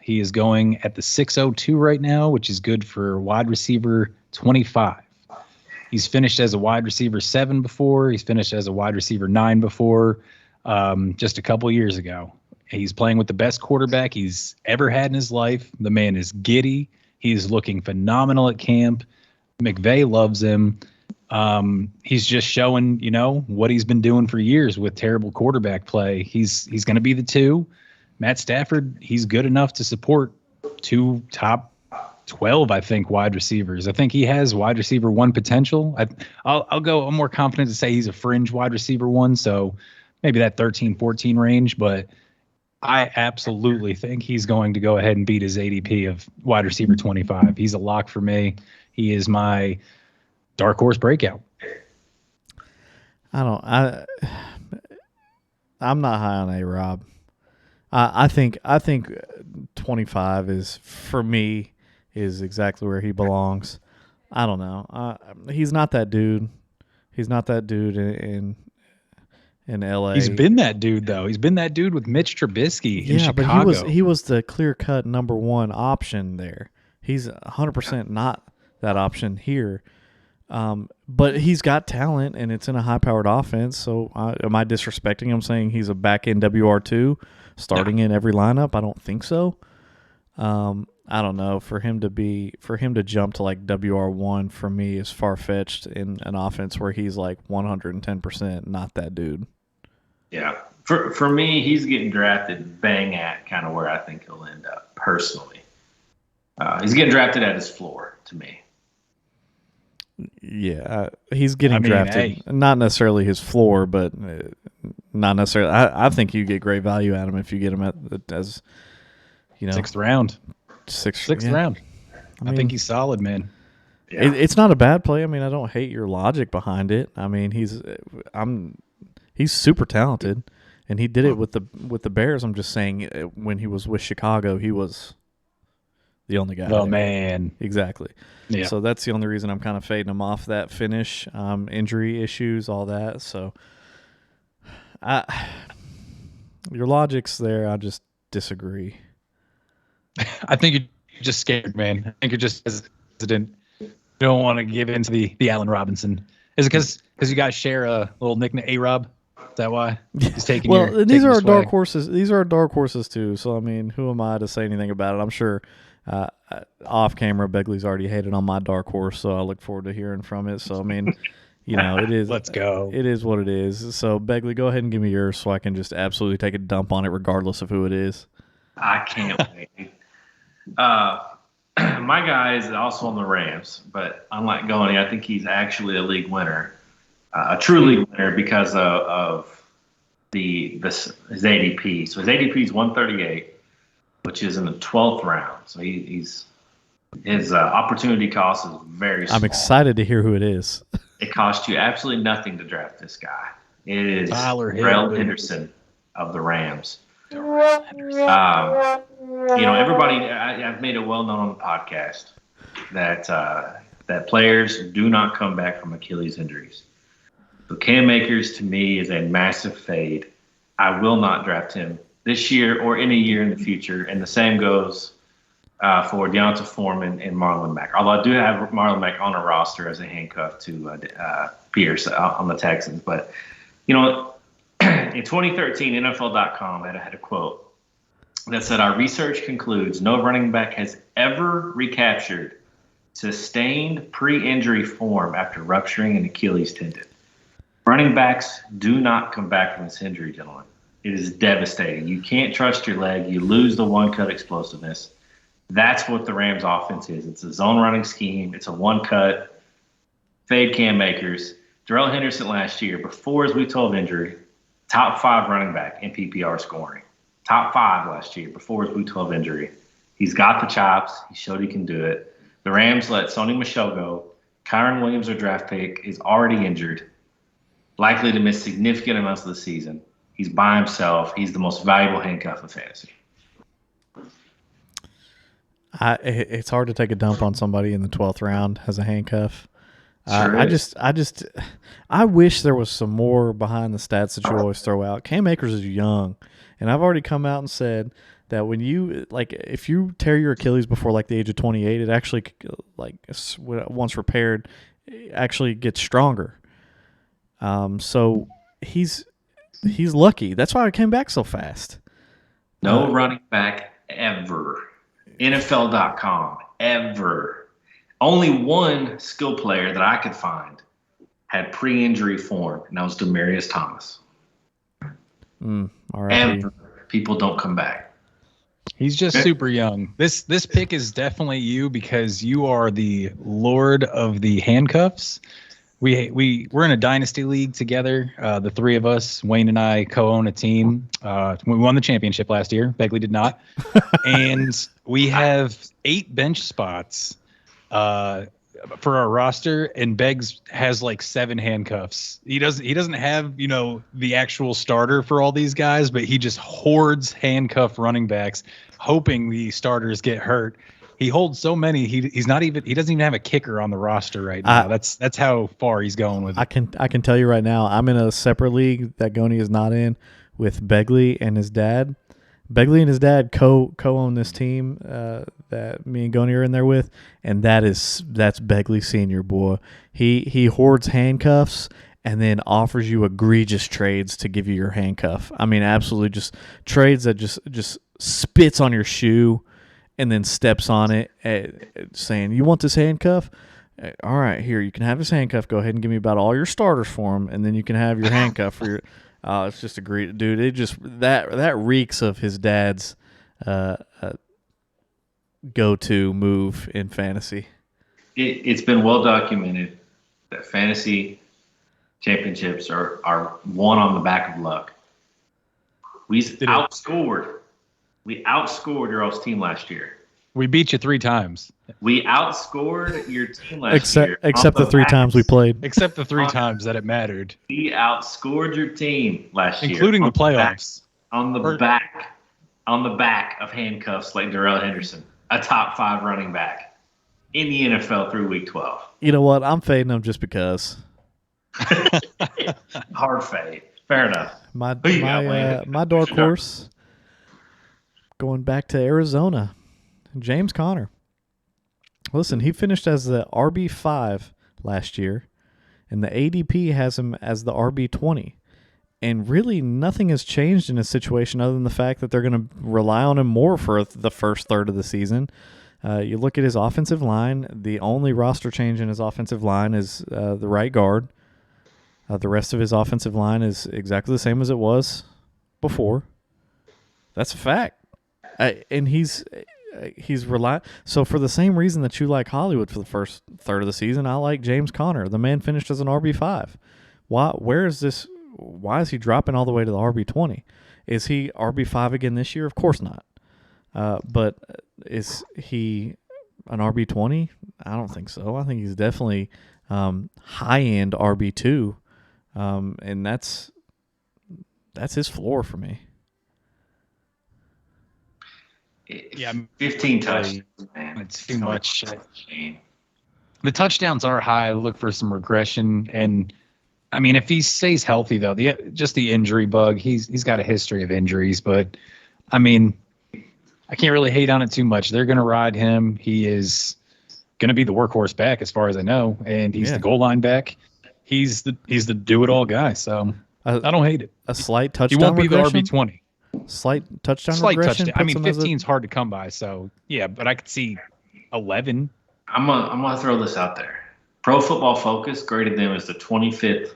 He is going at the 602 right now, which is good for wide receiver 25. He's finished as a wide receiver 7 before. He's finished as a wide receiver 9 before, just a couple years ago. He's playing with the best quarterback he's ever had in his life. The man is giddy. He's looking phenomenal at camp. McVay loves him. He's just showing, what he's been doing for years with terrible quarterback play. He's going to be the 2. Matt Stafford, he's good enough to support 2 top 12, I think, wide receivers. I think he has wide receiver 1 potential. I'm more confident to say he's a fringe wide receiver 1, so maybe that 13, 14 range, but I absolutely think he's going to go ahead and beat his ADP of wide receiver 25. He's a lock for me. He is my dark horse breakout. I'm not high on A-Rob. I think 25 is, for me, is exactly where he belongs. I don't know. He's not that dude. He's not that dude in LA. He's been that dude though. He's been that dude with Mitch Trubisky in Chicago. But he was the clear-cut number 1 option there. He's 100% not that option here. But he's got talent, and it's in a high-powered offense. So am I disrespecting him saying he's a back-end WR2 starting in every lineup? I don't think so. I don't know. For him to jump to like WR1 for me is far-fetched in an offense where he's like 110% not that dude. Yeah. For me, he's getting drafted bang at kind of where I think he'll end up personally. He's getting drafted at his floor to me. Yeah, he's getting drafted. Not necessarily his floor, but not necessarily. I think you get great value at him if you get him as 6th round. Sixth round. I think he's solid, man. Yeah. It's not a bad play. I mean, I don't hate your logic behind it. I mean, he's super talented, and he did it with the Bears. I'm just saying, when he was with Chicago, he was the only guy. Oh man, exactly. Yeah. So that's the only reason I'm kind of fading him off that finish. Injury issues, all that. So, your logic's there. I just disagree. I think you're just scared, man. I think you're just hesitant. You don't want to give in to the Allen Robinson. Is it because you guys share a little nickname, A-Rob? Is that why he's taking these are our dark horses. These are our dark horses too. So I mean, who am I to say anything about it? I'm sure off camera, Begley's already hated on my dark horse, so I look forward to hearing from it. So I mean, it is. Let's go. It is what it is. So Begley, go ahead and give me yours, so I can just absolutely take a dump on it, regardless of who it is. I can't wait. my guy is also on the Rams, but unlike Goney, I think he's actually a league winner, a true league winner because of his ADP. So his ADP is 138, which is in the 12th round. So his opportunity cost is very small. I'm excited to hear who it is. It costs you absolutely nothing to draft this guy. It is Tyler Darrell Henderson of the Rams. Everybody, I've made it well known on the podcast that players do not come back from Achilles injuries. So Cam Akers, to me, is a massive fade. I will not draft him this year or any year in the future. And the same goes for Deonta Foreman and Marlon Mack. Although I do have Marlon Mack on a roster as a handcuff to Pierce on the Texans. But, in 2013, NFL.com had a quote that said, "Our research concludes no running back has ever recaptured sustained pre-injury form after rupturing an Achilles tendon. Running backs do not come back from this injury, gentlemen. It is devastating. You can't trust your leg. You lose the one-cut explosiveness." That's what the Rams offense is. It's a zone running scheme. It's a one-cut, fade Cam Akers. Darrell Henderson last year, before his Week 12 injury, top 5 running back in PPR scoring. Top 5 last year before his Week 12 injury. He's got the chops. He showed he can do it. The Rams let Sony Michel go. Kyron Williams, their draft pick, is already injured, likely to miss significant amounts of the season. He's by himself. He's the most valuable handcuff in fantasy. It's hard to take a dump on somebody in the 12th round as a handcuff. Sure I wish there was some more behind the stats that you always throw out. Cam Akers is young, and I've already come out and said that when you if you tear your Achilles before the age of 28, it actually once repaired, it actually gets stronger. So he's lucky. That's why I came back so fast. No running back ever. NFL.com ever. Only one skill player that I could find had pre-injury form, and that was Demaryius Thomas. All right. Ever. People don't come back. He's just super young. This pick is definitely you because you are the lord of the handcuffs. We're in a dynasty league together. The three of us, Wayne and I, co-own a team. We won the championship last year. Begley did not, and we have 8 bench spots for our roster, and Beggs has 7 handcuffs. He doesn't have the actual starter for all these guys, but he just hoards handcuff running backs, hoping the starters get hurt. He holds so many. He doesn't even have a kicker on the roster right now. That's how far he's going with it. I can tell you right now, I'm in a separate league that Goni is not in with Begley and his dad. Begley and his dad co-own this team that me and Goni are in there with, and that's Begley Senior, boy. He hoards handcuffs and then offers you egregious trades to give you your handcuff. I mean, absolutely just trades that just spits on your shoe and then steps on it, saying, "You want this handcuff? All right, here, you can have this handcuff. Go ahead and give me about all your starters for him, and then you can have your handcuff for your." It's just a great dude. It just that reeks of his dad's go-to move in fantasy. It's been well documented that fantasy championships are won on the back of luck. We outscored your all's team last year. We beat you 3 times. We outscored your team last year. Except the 3 times we played. Except the 3 times that it mattered. We outscored your team last year. Including the playoffs. On the back of handcuffs like Darrell Henderson, a top 5 running back in the NFL through Week 12. You know what? I'm fading him just because. Hard fade. Fair enough. My dark horse going back to Arizona, James Conner. Listen, he finished as the RB5 last year, and the ADP has him as the RB20. And really nothing has changed in his situation other than the fact that they're going to rely on him more for the first third of the season. You look at his offensive line, the only roster change in his offensive line is the right guard. The rest of his offensive line is exactly the same as it was before. That's a fact. And he's he's So for the same reason that you like Hollywood for the first third of the season, I like James Conner. The man finished as an RB5. Why is he dropping all the way to the RB20? Is he RB5 again this year? Of course not. But is he an RB20? I don't think so. I think he's definitely high-end RB2, and that's his floor for me. Yeah, 15 touchdowns, man. It's too much. The touchdowns are high. Look for some regression, and I mean, if he stays healthy, though, just the injury bug. He's got a history of injuries, but I mean, I can't really hate on it too much. They're going to ride him. He is going to be the workhorse back, as far as I know, and he's the goal line back. He's the do it all guy. So I don't hate it. A slight touchdown. He won't be regression? the RB20. Slight touchdown. Slight regression touchdown. I mean, 15's hard to come by. So yeah, but I could see 11. I'm gonna throw this out there. Pro Football Focus graded them as the 25th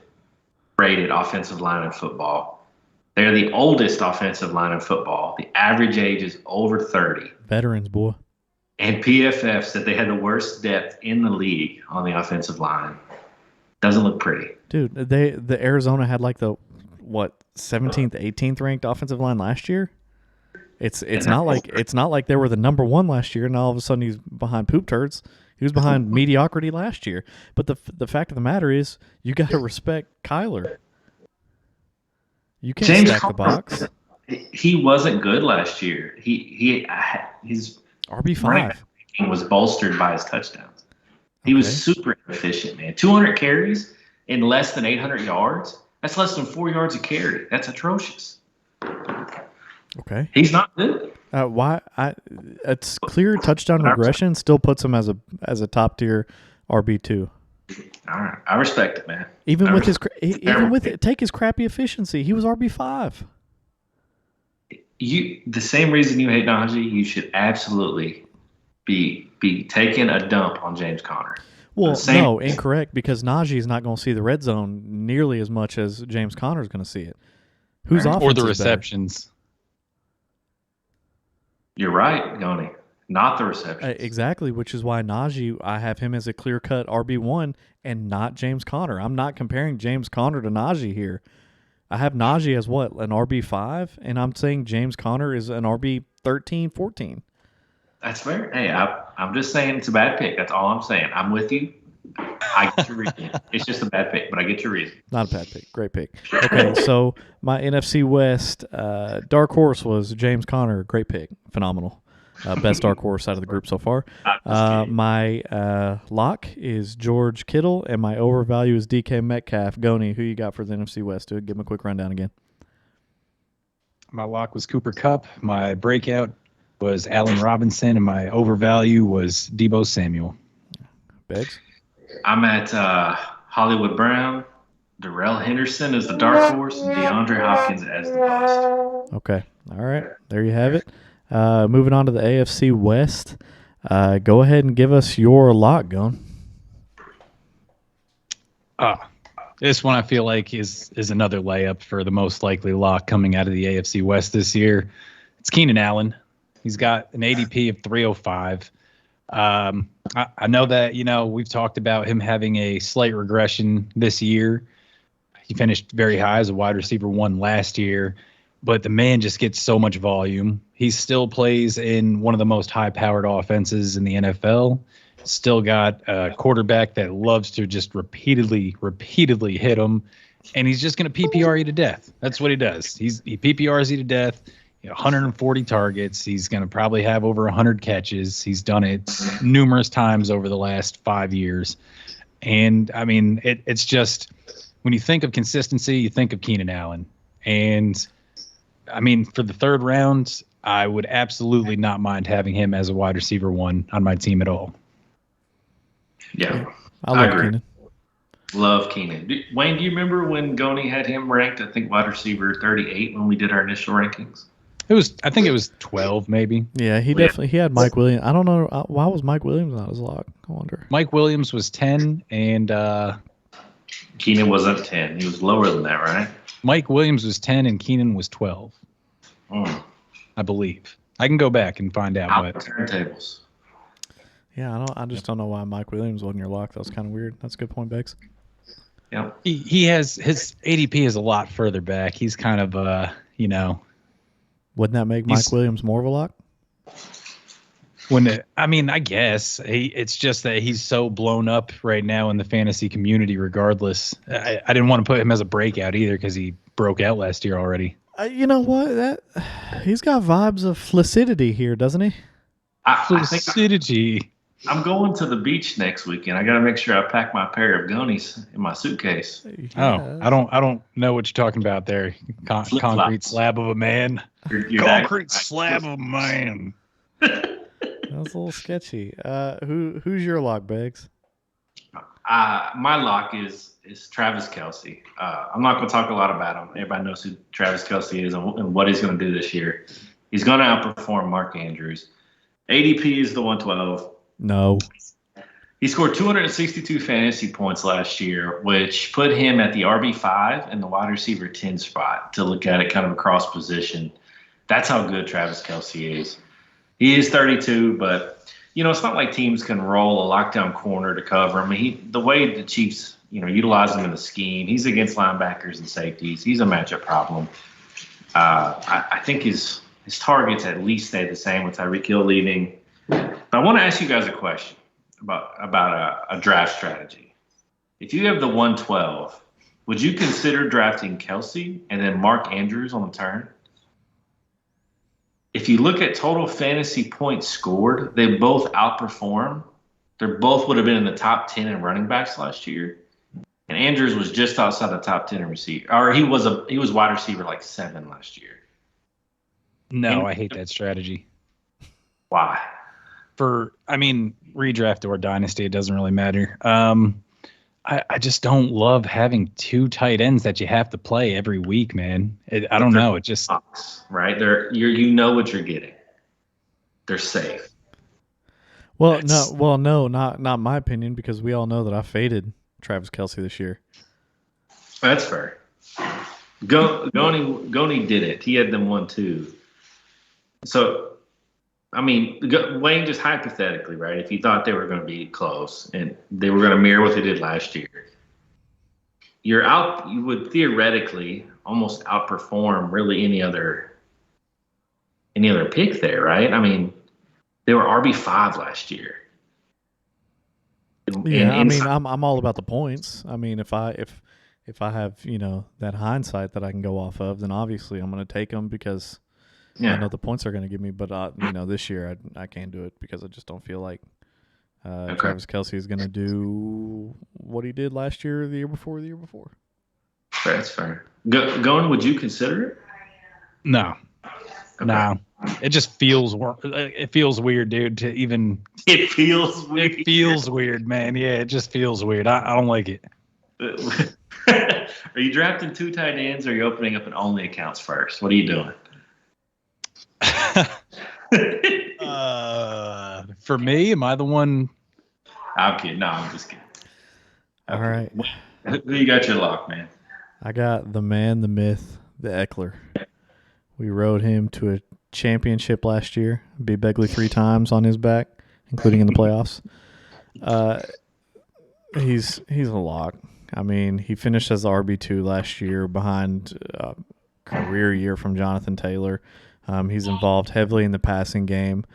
rated offensive line in football. They're the oldest offensive line in football. The average age is over 30. Veterans, boy. And PFF said they had the worst depth in the league on the offensive line. Doesn't look pretty. Dude, the Arizona had like the 17th, 18th ranked offensive line last year. It's not like they were the number one last year, and all of a sudden he's behind poop turds. He was behind mediocrity last year. But the fact of the matter is, you got to respect Kyler. You can't stack the box. He wasn't good last year. His RB5 was bolstered by his touchdowns. He was super efficient, man. 200 carries in less than 800 yards. That's less than 4 yards a carry. That's atrocious. Okay. He's not good. It's clear touchdown regression still puts him as a top tier RB2. All right, I respect it, man. Take his crappy efficiency, he was RB5. The same reason you hate Najee, you should absolutely be taking a dump on James Conner. Well, no, incorrect, because Najee is not going to see the red zone nearly as much as James Conner is going to see it. Whose offense or the is receptions? Better? You're right, Goni. Not the receptions. Exactly, which is why Najee, I have him as a clear-cut RB1 and not James Conner. I'm not comparing James Conner to Najee here. I have Najee as an RB5, and I'm saying James Conner is an RB13, 14. That's fair. Hey, I'm just saying it's a bad pick. That's all I'm saying. I'm with you. I get your reason. It's just a bad pick, but I get your reason. Not a bad pick. Great pick. Okay, so my NFC West dark horse was James Conner. Great pick. Phenomenal. Best dark horse out of the group so far. My lock is George Kittle, and my overvalue is DK Metcalf. Goni, who you got for the NFC West? Give him a quick rundown again. My lock was Cooper Kupp. My breakout was Allen Robinson, and my overvalue was Deebo Samuel. Beggs? I'm at Hollywood Brown. Darrell Henderson is the dark horse, and DeAndre Hopkins as the bust. Okay. All right. There you have it. Moving on to the AFC West. Go ahead and give us your lock, Gon. This one I feel like is another layup for the most likely lock coming out of the AFC West this year. It's Keenan Allen. He's got an ADP of 305. I know that, we've talked about him having a slight regression this year. He finished very high as a wide receiver 1 last year, but the man just gets so much volume. He still plays in one of the most high-powered offenses in the NFL. Still got a quarterback that loves to just repeatedly hit him, and he's just going to PPR you to death. That's what he does. He PPRs you to death. 140 targets. He's going to probably have over 100 catches. He's done it numerous times over the last 5 years. And, I mean, it's just when you think of consistency, you think of Keenan Allen. And, I mean, for the third round, I would absolutely not mind having him as a wide receiver 1 on my team at all. Yeah, I agree. Keenan. Love Keenan. Wayne, do you remember when Goni had him ranked, I think, wide receiver 38 when we did our initial rankings? I think it was 12, maybe. Yeah, he had Mike Williams. I don't know why was Mike Williams not his lock. I wonder. Mike Williams was 10, and Keenan wasn't 10. He was lower than that, right? Mike Williams was 10, and Keenan was 12. I believe. I can go back and find out. Out But turntables. Yeah, I just don't know why Mike Williams wasn't your lock. That was kind of weird. That's a good point, Bex. Yep. he has his ADP is a lot further back. He's kind of Wouldn't that make Mike Williams more of a lock? I guess it's just that he's so blown up right now in the fantasy community. Regardless, I didn't want to put him as a breakout either because he broke out last year already. You know what? He's got vibes of flaccidity here, doesn't he? Flaccidity. I'm going to the beach next weekend. I got to make sure I pack my pair of Gonies in my suitcase. Yes. Oh, I don't know what you're talking about there. Concrete slab of a man. Concrete slab of a man. That's a little sketchy. Who's your lock, Beggs? My lock is Travis Kelce. I'm not going to talk a lot about him. Everybody knows who Travis Kelce is and what he's going to do this year. He's going to outperform Mark Andrews. ADP is the 112. No. He scored 262 fantasy points last year, which put him at the RB5 and the wide receiver 10 spot to look at it kind of across position. That's how good Travis Kelce is. He is 32, but, it's not like teams can roll a lockdown corner to cover him. The way the Chiefs, utilize him in the scheme, he's against linebackers and safeties. He's a matchup problem. I think his targets at least stay the same with Tyreek Hill leaving. But I want to ask you guys a question about a draft strategy. If you have the 112, would you consider drafting Kelce and then Mark Andrews on the turn? If you look at total fantasy points scored, they both outperform. They both would have been in the top 10 in running backs last year. And Andrews was just outside the top 10 in receiver. Or he was wide receiver like 7 last year. No, I hate that strategy. Why? Redraft or dynasty, it doesn't really matter. I just don't love having 2 tight ends that you have to play every week, man. I don't know. It just right. You know what you're getting. They're safe. No, not my opinion, because we all know that I faded Travis Kelce this year. That's fair. Goni did it. He had them 1-2. So, Wayne, just hypothetically, right? If you thought they were going to be close and they were going to mirror what they did last year, you would theoretically almost outperform really any other pick there, right? They were RB5 last year. I'm all about the points. If I have that hindsight that I can go off of, then obviously I'm going to take them because I know the points are going to give me. But this year I can't do it because I just don't feel like Travis Kelce is going to do what he did last year, the year before, the year before. That's fair. Going, would you consider it? No. Okay. No. It just feels weird, dude, to even. It feels weird. It feels weird, man. Yeah, it just feels weird. I don't like it. Are you drafting 2 tight ends or are you opening up an only accounts first? What are you doing? For me, am I the one? I'm kidding. No, I'm just kidding. All right. Who you got your lock, man? I got the man, the myth, the Eckler. We rode him to a championship last year. Beat Begley 3 times on his back, including in the playoffs. He's a lock. He finished as the RB2 last year behind a career year from Jonathan Taylor. He's involved heavily in the passing game.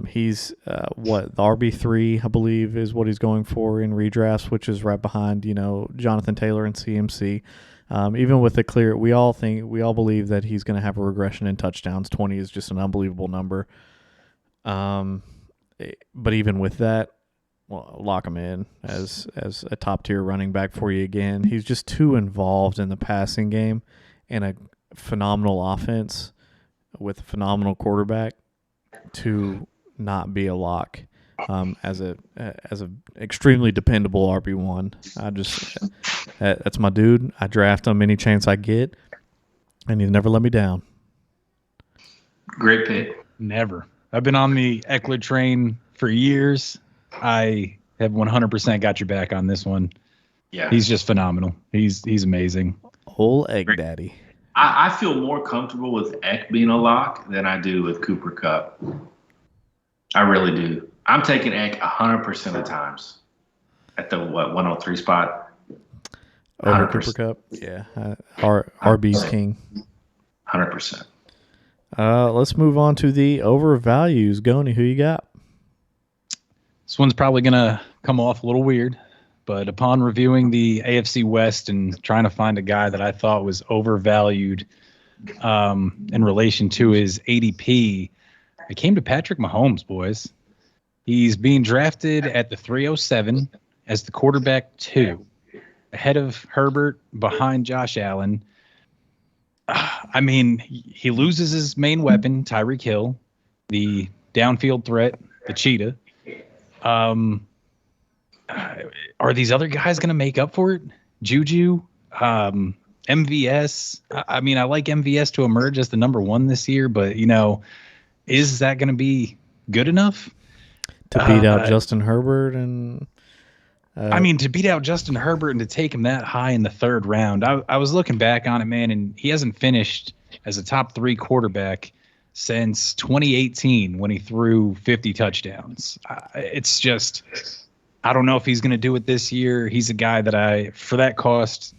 He's the RB3, I believe, is what he's going for in redrafts, which is right behind, Jonathan Taylor and CMC. Even with the clear, we all believe that he's going to have a regression in touchdowns. 20 is just an unbelievable number. But even with that, lock him in as a top tier running back for you again. He's just too involved in the passing game and a phenomenal offense with a phenomenal quarterback to not be a lock as a extremely dependable RB1. That's my dude. I draft him any chance I get, and he's never let me down. Great pick. Never. I've been on the Eckler train for years. I have 100% got your back on this one. Yeah, he's just phenomenal. He's amazing. Whole egg daddy. I feel more comfortable with Eck being a lock than I do with Cooper Kupp. I really do. I'm taking Eck 100% of the times at the 103 spot. Over Cooper Kupp. Yeah, RB's king. 100%. Let's move on to the overvalues. Goni, who you got? This one's probably going to come off a little weird, but upon reviewing the AFC West and trying to find a guy that I thought was overvalued in relation to his ADP, I came to Patrick Mahomes, boys. He's being drafted at the 307 as the quarterback 2, ahead of Herbert, behind Josh Allen. I mean, he loses his main weapon, Tyreek Hill, the downfield threat, the cheetah. Are these other guys going to make up for it? Juju, MVS. I mean, I like MVS to emerge as the number 1 this year, but, is that going to be good enough? To beat out Justin Herbert and... to beat out Justin Herbert and to take him that high in the 3rd round, I was looking back on it, man, and he hasn't finished as a top 3 quarterback since 2018 when he threw 50 touchdowns. It's just, I don't know if he's going to do it this year. He's a guy that for that cost,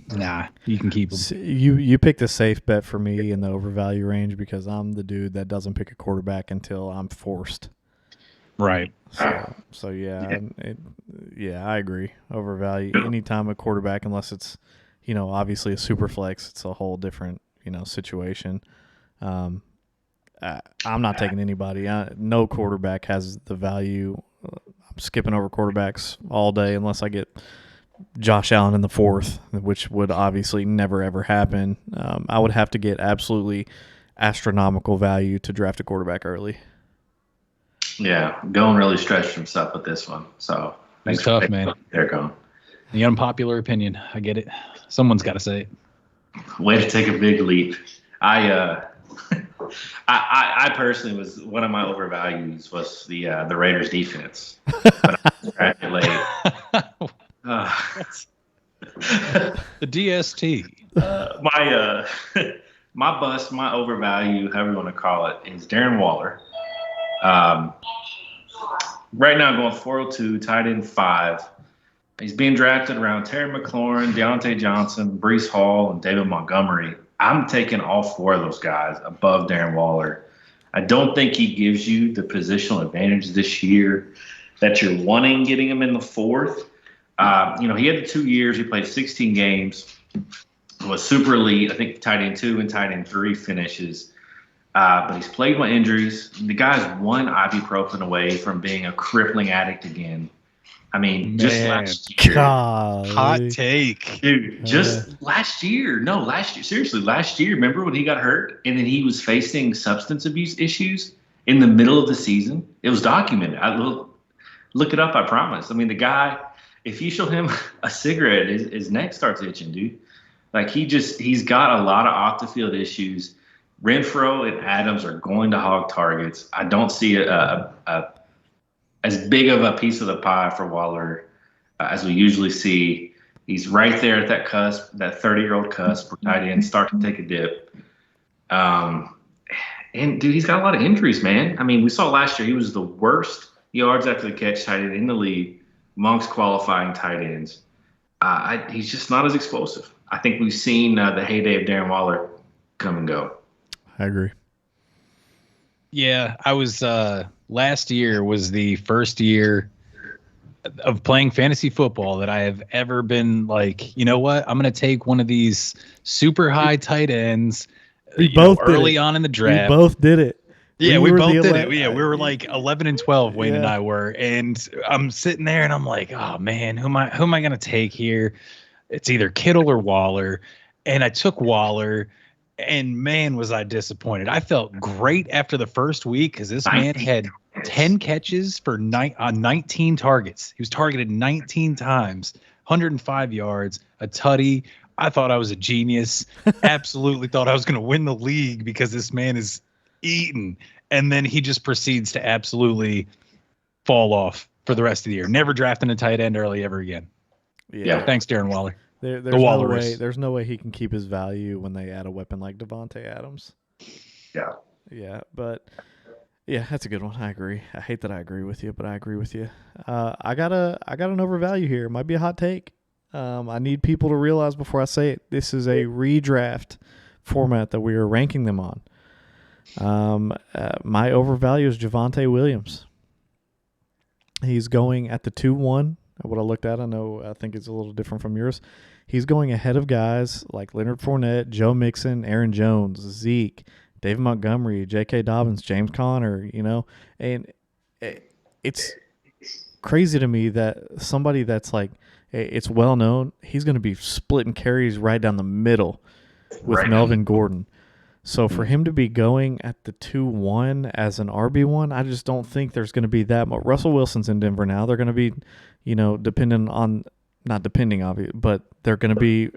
you can keep him. You picked a safe bet for me in the overvalue range because I'm the dude that doesn't pick a quarterback until I'm forced. Right. So yeah, I agree. Overvalue anytime a quarterback, unless it's, obviously a super flex, it's a whole different, situation. I'm not taking anybody. No quarterback has the value. I'm skipping over quarterbacks all day unless I get Josh Allen in the 4th, which would obviously never ever happen. I would have to get absolutely astronomical value to draft a quarterback early. Yeah, Gone really stretched himself with this one. So it's tough, man. There, Gone. The unpopular opinion. I get it. Someone's got to say it. Way to take a big leap. I personally was one of my overvalues was the Raiders defense. But I drafted late. The DST. My bust, my overvalue, however you want to call it, is Darren Waller. Right now, I'm going 402, tight end 5. He's being drafted around Terry McLaurin, Deontay Johnson, Breece Hall, and David Montgomery. I'm taking all 4 of those guys above Darren Waller. I don't think he gives you the positional advantage this year that you're wanting, getting him in the 4th. He had the 2 years. He played 16 games. Was super elite. I think tight end 2 and tight end 3 finishes. But he's played with injuries. The guy's 1 ibuprofen away from being a crippling addict again. I mean, just last year. Hot take. Dude, last year. Seriously, last year. Remember when he got hurt and then he was facing substance abuse issues in the middle of the season? It was documented. I will look it up, I promise. I mean, the guy, if you show him a cigarette, his neck starts itching, dude. Like, he's got a lot of off-the-field issues. Renfro and Adams are going to hog targets. I don't see as big of a piece of the pie for Waller as we usually see. He's right there at that cusp, that 30-year-old cusp where tight ends start to take a dip. And, dude, he's got a lot of injuries, man. I mean, we saw last year he was the worst yards after the catch tight end in the league amongst qualifying tight ends. He's just not as explosive. I think we've seen the heyday of Darren Waller come and go. I agree. Yeah, I was last year was the first year of playing fantasy football that I have ever been like, you know what? I'm going to take one of these super high tight ends early on in the draft. We both did it. Yeah, we both did it. Yeah, we were like 11 and 12, Wayne and I were. And I'm sitting there and I'm like, oh man, who am I going to take here? It's either Kittle or Waller. And I took Waller. And man, was I disappointed. I felt great after the first week because this man had 10 catches for 19 targets. He was targeted 19 times, 105 yards, a tutty. I thought I was a genius. Absolutely thought I was going to win the league because this man is eating. And then he just proceeds to absolutely fall off for the rest of the year. Never drafting a tight end early ever again. Yeah. Thanks, Darren Waller. There's The no Walrus. way. There's no way he can keep his value when they add a weapon like Devontae Adams. Yeah. Yeah, but yeah, that's a good one. I agree. I hate that I agree with you, but I agree with you. I got an overvalue here. It might be a hot take. I need people to realize before I say it. This is a redraft format that we are ranking them on. My overvalue is Javonte Williams. He's going at the 2-1. What I looked at, I think it's a little different from yours. He's going ahead of guys like Leonard Fournette, Joe Mixon, Aaron Jones, Zeke, David Montgomery, J.K. Dobbins, James Conner, and it's crazy to me that somebody that's like, it's well known, he's going to be splitting carries right down the middle with Melvin Gordon. So for him to be going at the 2-1 as an RB1, I just don't think there's going to be that much. Russell Wilson's in Denver now. They're going to be, not depending, obviously, but they're going to be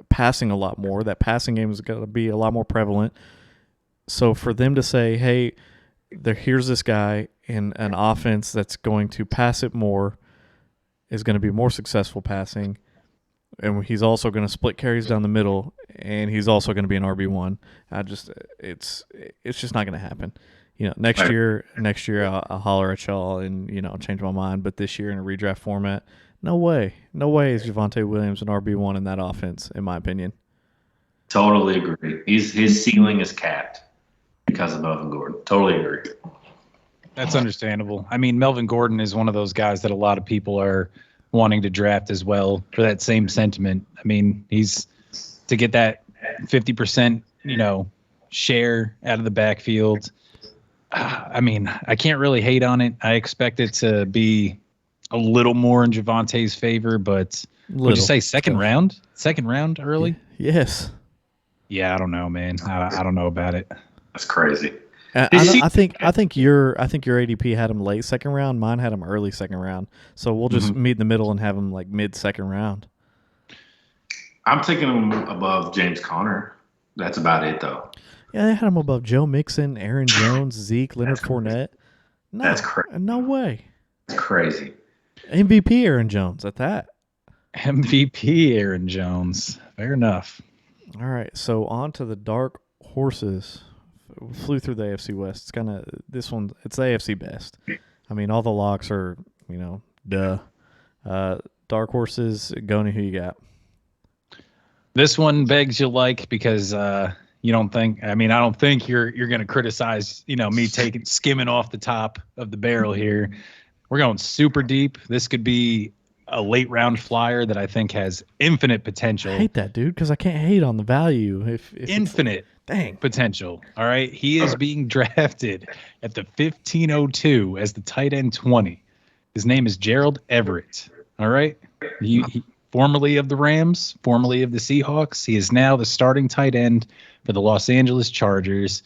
passing a lot more. That passing game is going to be a lot more prevalent. So for them to say, hey, here's this guy in an offense that's going to pass it more, is going to be more successful passing, and he's also going to split carries down the middle, and he's also going to be an RB1. It's just not going to happen. Next year I'll holler at y'all and change my mind. But this year in a redraft format, no way is Javonte Williams an RB1 in that offense, in my opinion. Totally agree. His ceiling is capped because of Melvin Gordon. Totally agree. That's understandable. I mean, Melvin Gordon is one of those guys that a lot of people are wanting to draft as well for that same sentiment. I mean, he's to get that 50%, share out of the backfield. I mean, I can't really hate on it. I expect it to be a little more in Javonte's favor, but would you say second round? Second round early? Yes. Yeah, I don't know, man. I don't know about it. That's crazy. I think your ADP had him late second round. Mine had him early second round. So we'll just meet in the middle and have him like mid second round. I'm taking him above James Conner. That's about it, though. Yeah, they had him above Joe Mixon, Aaron Jones, Zeke, Leonard Fournette. No, that's crazy. No way. That's crazy. MVP Aaron Jones at that. MVP Aaron Jones. Fair enough. All right, so on to the dark horses. Flew through the AFC West. It's kind of this one. It's the AFC best. I mean, all the locks are, duh. Dark horses. Goni, who you got? This one begs you like because you don't think. I mean, I don't think you're going to criticize me skimming off the top of the barrel here. We're going super deep. This could be a late round flyer that I think has infinite potential. I hate that, dude, because I can't hate on the value. If infinite. Dang. Potential. All right. He is being drafted at the 1502 as the tight end 20. His name is Gerald Everett. All right. He formerly of the Rams, formerly of the Seahawks. He is now the starting tight end for the Los Angeles Chargers.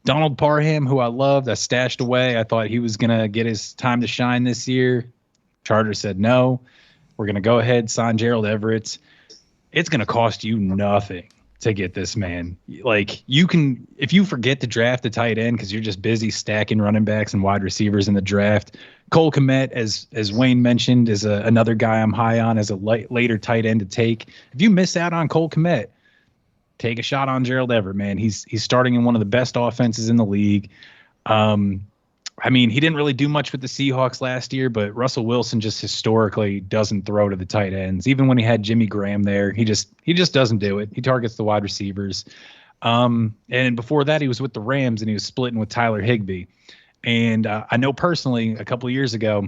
Donald Parham, who I loved, I stashed away. I thought he was going to get his time to shine this year. Chargers said no. We're going to go ahead, sign Gerald Everett. It's going to cost you nothing to get this man. Like, you can, if you forget to draft a tight end because you're just busy stacking running backs and wide receivers in the draft, Cole Kmet, as Wayne mentioned, is another guy I'm high on as a later tight end to take. If you miss out on Cole Kmet, take a shot on Gerald Everett, man. He's starting in one of the best offenses in the league. I mean, he didn't really do much with the Seahawks last year, but Russell Wilson just historically doesn't throw to the tight ends. Even when he had Jimmy Graham there, he just doesn't do it. He targets the wide receivers. And before that, he was with the Rams and he was splitting with Tyler Higbee. And I know personally, a couple of years ago,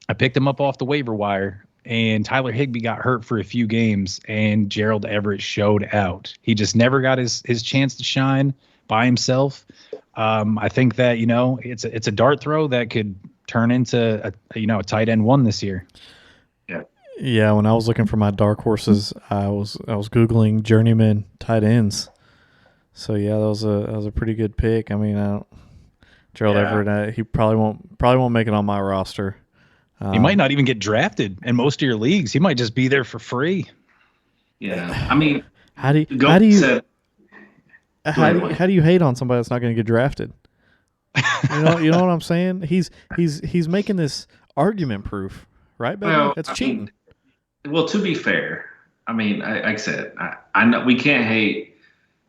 I picked him up off the waiver wire, and Tyler Higbee got hurt for a few games, and Gerald Everett showed out. He just never got his chance to shine by himself. I think that, it's a dart throw that could turn into a tight end one this year. Yeah. When I was looking for my dark horses, I was Googling journeyman tight ends. So yeah, that was a pretty good pick. I mean, Gerald Everett, he probably won't make it on my roster. He might not even get drafted in most of your leagues. He might just be there for free. Yeah. I mean, how do you hate on somebody that's not going to get drafted? You know what I'm saying? He's making this argument proof, right, baby? Well, That's cheating. Well, to be fair, I mean, like I said, I know we can't hate,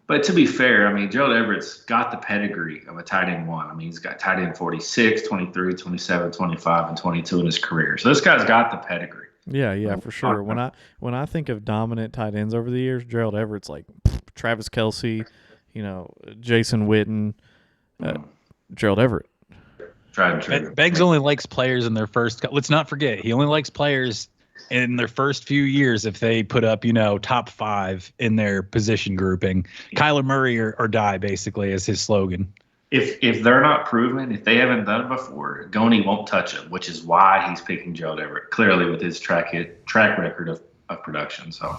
but to be fair, I mean, Gerald Everett's got the pedigree of a tight end one. I mean, he's got tight end 46, 23, 27, 25, and 22 in his career. So this guy's got the pedigree. Yeah, for sure. When I think of dominant tight ends over the years, Gerald Everett's like Travis Kelce, Jason Witten, Gerald Everett. Beggs only likes players in their first. Let's not forget, he only likes players in their first few years if they put up, top 5 in their position grouping. Kyler Murray or die, basically, is his slogan. If they're not proven, if they haven't done it before, Goney won't touch them, which is why he's picking Gerald Everett, clearly with his track record of production. So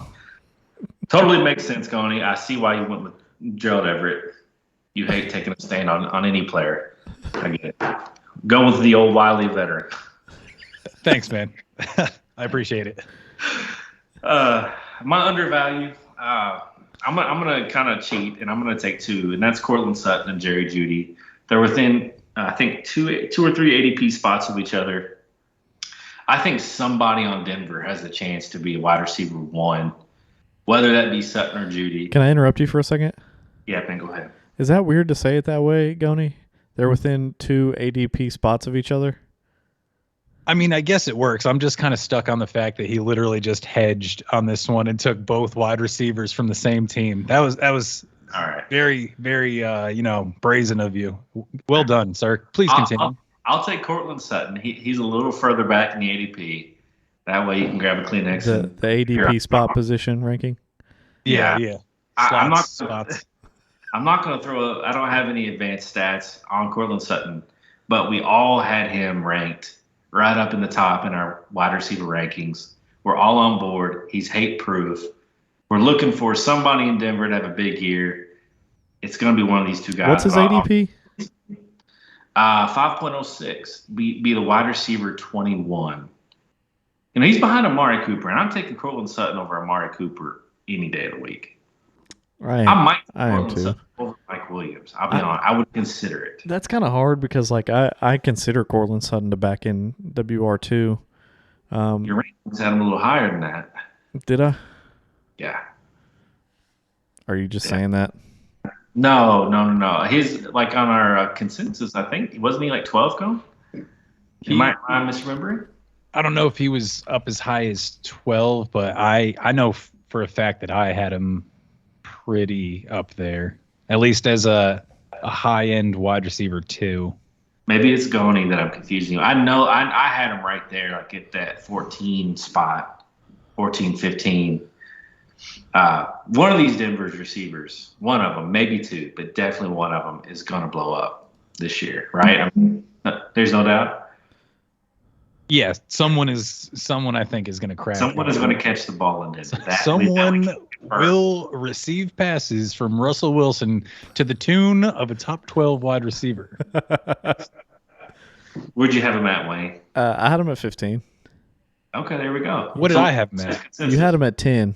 totally makes sense, Goney. I see why you went with Gerald Everett. You hate taking a stand on any player. I get it. Go with the old wily veteran. Thanks, man. I appreciate it. My undervalue, I'm gonna kind of cheat, and I'm gonna take 2, and that's Cortland Sutton and Jerry Jeudy. They're within, I think, two or three ADP spots of each other. I think somebody on Denver has a chance to be a wide receiver 1, whether that be Sutton or Jeudy. Can I interrupt you for a second? Yeah, man, go ahead. Is that weird to say it that way, Goney? They're within 2 ADP spots of each other? I mean, I guess it works. I'm just kind of stuck on the fact that he literally just hedged on this one and took both wide receivers from the same team. That was all right. Very, very, brazen of you. Well done, sir. Please continue. I'll take Cortland Sutton. He's a little further back in the ADP. That way you can grab a Kleenex. The ADP spot position ranking? Yeah. I'm not going to I don't have any advanced stats on Cortland Sutton, but we all had him ranked right up in the top in our wide receiver rankings. We're all on board. He's hate proof. We're looking for somebody in Denver to have a big year. It's going to be one of these 2 guys. What's his ADP? 5.06. Be the wide receiver 21. He's behind Amari Cooper, and I'm taking Cortland Sutton over Amari Cooper any day of the week. I am too. Over Mike Williams. I'll be honest. I would consider it. That's kind of hard because, I consider Cortland Sutton to back in WR2. Your rankings had him a little higher than that. Did I? Yeah. Are you just saying that? No. His on our consensus, I think wasn't he like 12 Cone? You might am misremembering. I don't know if he was up as high as 12, but I know for a fact that I had him pretty up there, at least as a high-end wide receiver 2. Maybe it's Goney that I'm confusing you. I know I had him right there, like at that 14 spot, 14, 15. One of these Denver's receivers, one of them, maybe 2, but definitely one of them is going to blow up this year, right? I mean, there's no doubt. Yeah, someone I think is going to crack. Someone is going to catch the ball in Denver. Someone will receive passes from Russell Wilson to the tune of a top 12 wide receiver. Where'd you have him at, Wayne? I had him at 15. Okay, there we go. What did I have him at? You had him at 10.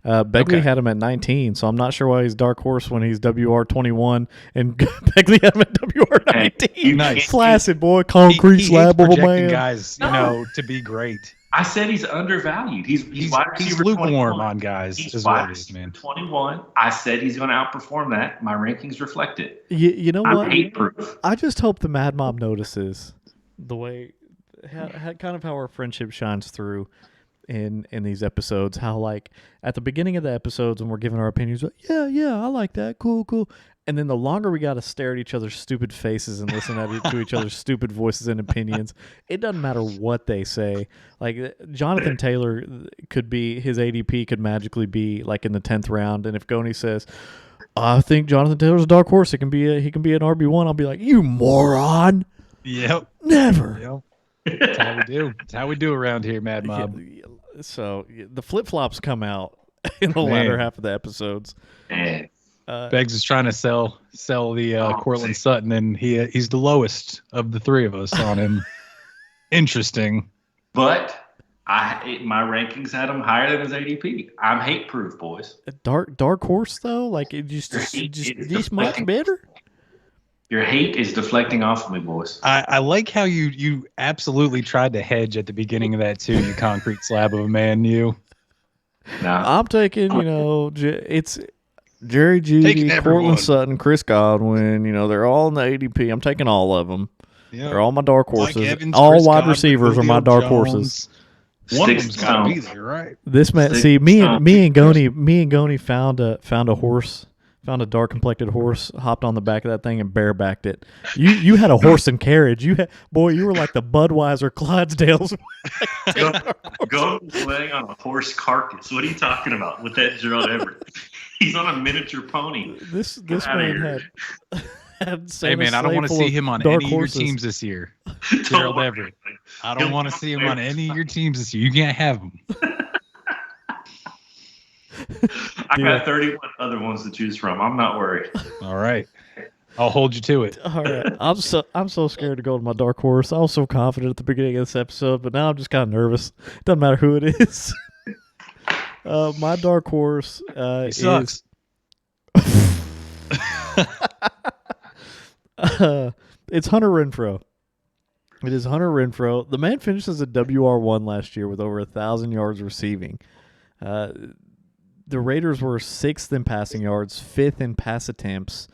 Begley had him at 19, so I'm not sure why he's dark horse when he's WR21 and Begley had him at WR19. Nice. Flaccid boy, concrete slab of a man. Guys, to be great. I said he's undervalued. He's lukewarm 21. on guys. He's wide receiver 21. I said he's going to outperform that. My rankings reflect it. You know what? I'm hate proof. I just hope the Mad Mob notices the way, kind of how our friendship shines through in these episodes. How at the beginning of the episodes when we're giving our opinions, yeah, I like that, cool. And then the longer we got to stare at each other's stupid faces and listen to each other's stupid voices and opinions, it doesn't matter what they say. Like Jonathan Taylor could be, his ADP could magically be like in the 10th round. And if Goney says, I think Jonathan Taylor's a dark horse, he can be an RB1, I'll be like, you moron. Yep. Never. Yep. That's how we do. That's how we do around here, Mad Mob. So the flip-flops come out in the latter half of the episodes. Man. Beggs is trying to sell the Cortland Sutton, and he's the lowest of the 3 of us on him. Interesting. But my rankings had him higher than his ADP. I'm hate proof, boys. Dark horse though, it just much better. Your hate is deflecting off of me, boys. I like how you absolutely tried to hedge at the beginning of that too. You concrete slab of a man, you. Nah. I'm taking, it's Jerry Taking Jeudy, everyone. Cortland Sutton, Chris Godwin. They're all in the ADP. I'm taking all of them. Yep. They're all my dark Mike horses. Evans, All Chris wide Godwin, receivers are my Julio dark Jones. horses. One of Sticks them's got to be stones. there, right? This man, Six see me and stones. Goni found a horse, found a dark complected horse, hopped on the back of that thing and barebacked it. You had a horse and carriage. You were like the Budweiser Clydesdales. Go laying on a horse carcass. What are you talking about with that Gerald Everett? He's on a miniature pony. This Get outta man here. had Hey Santa's man, I don't sleigh want to full see of him on dark any of your horses. teams this year. Don't Gerald worry. Everett. I don't want to see him on any of your teams this year. You can't have him. I got 31 other ones to choose from. I'm not worried. All right. I'll hold you to it. All right, I'm so scared to go to my dark horse. I was so confident at the beginning of this episode, but now I'm just kind of nervous. Doesn't matter who it is. My dark horse He sucks. it's Hunter Renfrow. It is Hunter Renfrow. The man finished as a WR1 last year with over 1,000 yards receiving. The Raiders were 6th in passing yards, 5th in pass attempts,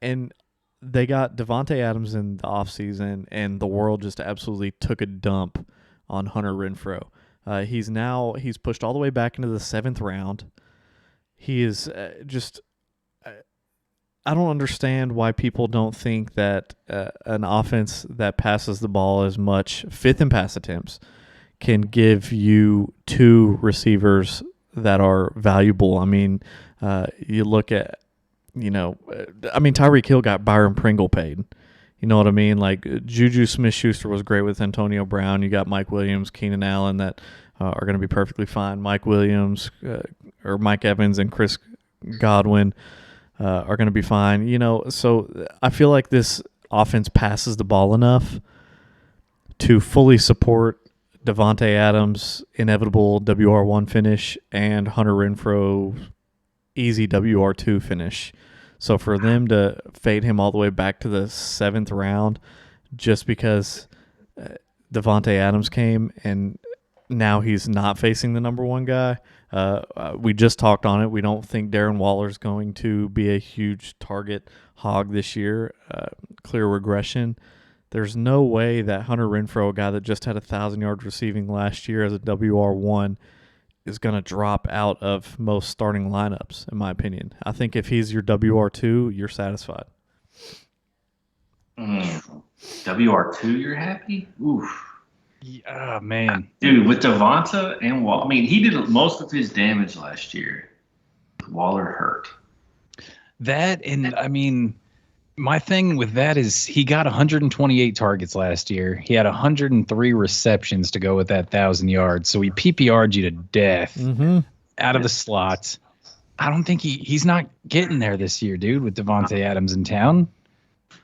and they got Devontae Adams in the offseason, and the world just absolutely took a dump on Hunter Renfrow. He's pushed all the way back into the 7th round. He is just... I don't understand why people don't think that an offense that passes the ball as much, 5th in pass attempts, can give you 2 receivers that are valuable. I mean, you look at, Tyreek Hill got Byron Pringle paid. You know what I mean? Like Juju Smith-Schuster was great with Antonio Brown. You got Mike Williams, Keenan Allen that are going to be perfectly fine. Mike Evans and Chris Godwin are going to be fine. So I feel like this offense passes the ball enough to fully support Devontae Adams' inevitable WR1 finish and Hunter Renfrow easy WR2 finish. So for them to fade him all the way back to the 7th round just because Devontae Adams came and now he's not facing the number 1 guy, we just talked on it. We don't think Darren Waller's going to be a huge target hog this year. Clear regression. There's no way that Hunter Renfrow, a guy that just had 1,000 yards receiving last year as a WR1, is going to drop out of most starting lineups, in my opinion. I think if he's your WR2, you're satisfied. WR2, you're happy? Oof. Yeah, man. Dude, with Devonta and Waller, he did most of his damage last year. Waller hurt. That, and my thing with that is he got 128 targets last year. He had 103 receptions to go with that 1,000 yards. So he PPR'd you to death out of the slot. I don't think he's not getting there this year, dude, with Devontae Adams in town.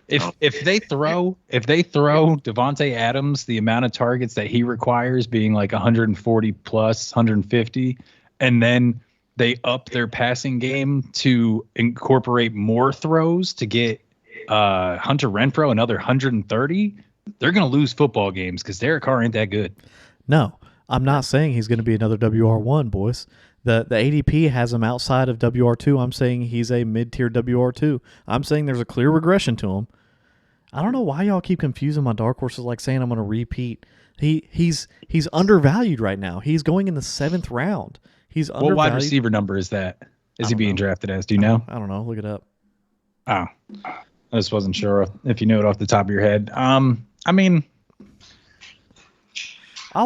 If they throw Devontae Adams the amount of targets that he requires, being like 140 plus 150, and then they up their passing game to incorporate more throws to get Hunter Renfrow another 130, they're going to lose football games because Derek Carr ain't that good. No, I'm not saying he's going to be another WR1, boys. The ADP has him outside of WR2. I'm saying he's a mid-tier WR2. I'm saying there's a clear regression to him. I don't know why y'all keep confusing my dark horses like saying I'm going to repeat. He's undervalued right now. He's going in the 7th round. He's undervalued. What wide receiver number is that? Is he being drafted as? Do you know? I don't know. Look it up. Oh, I just wasn't sure if you knew it off the top of your head. I'll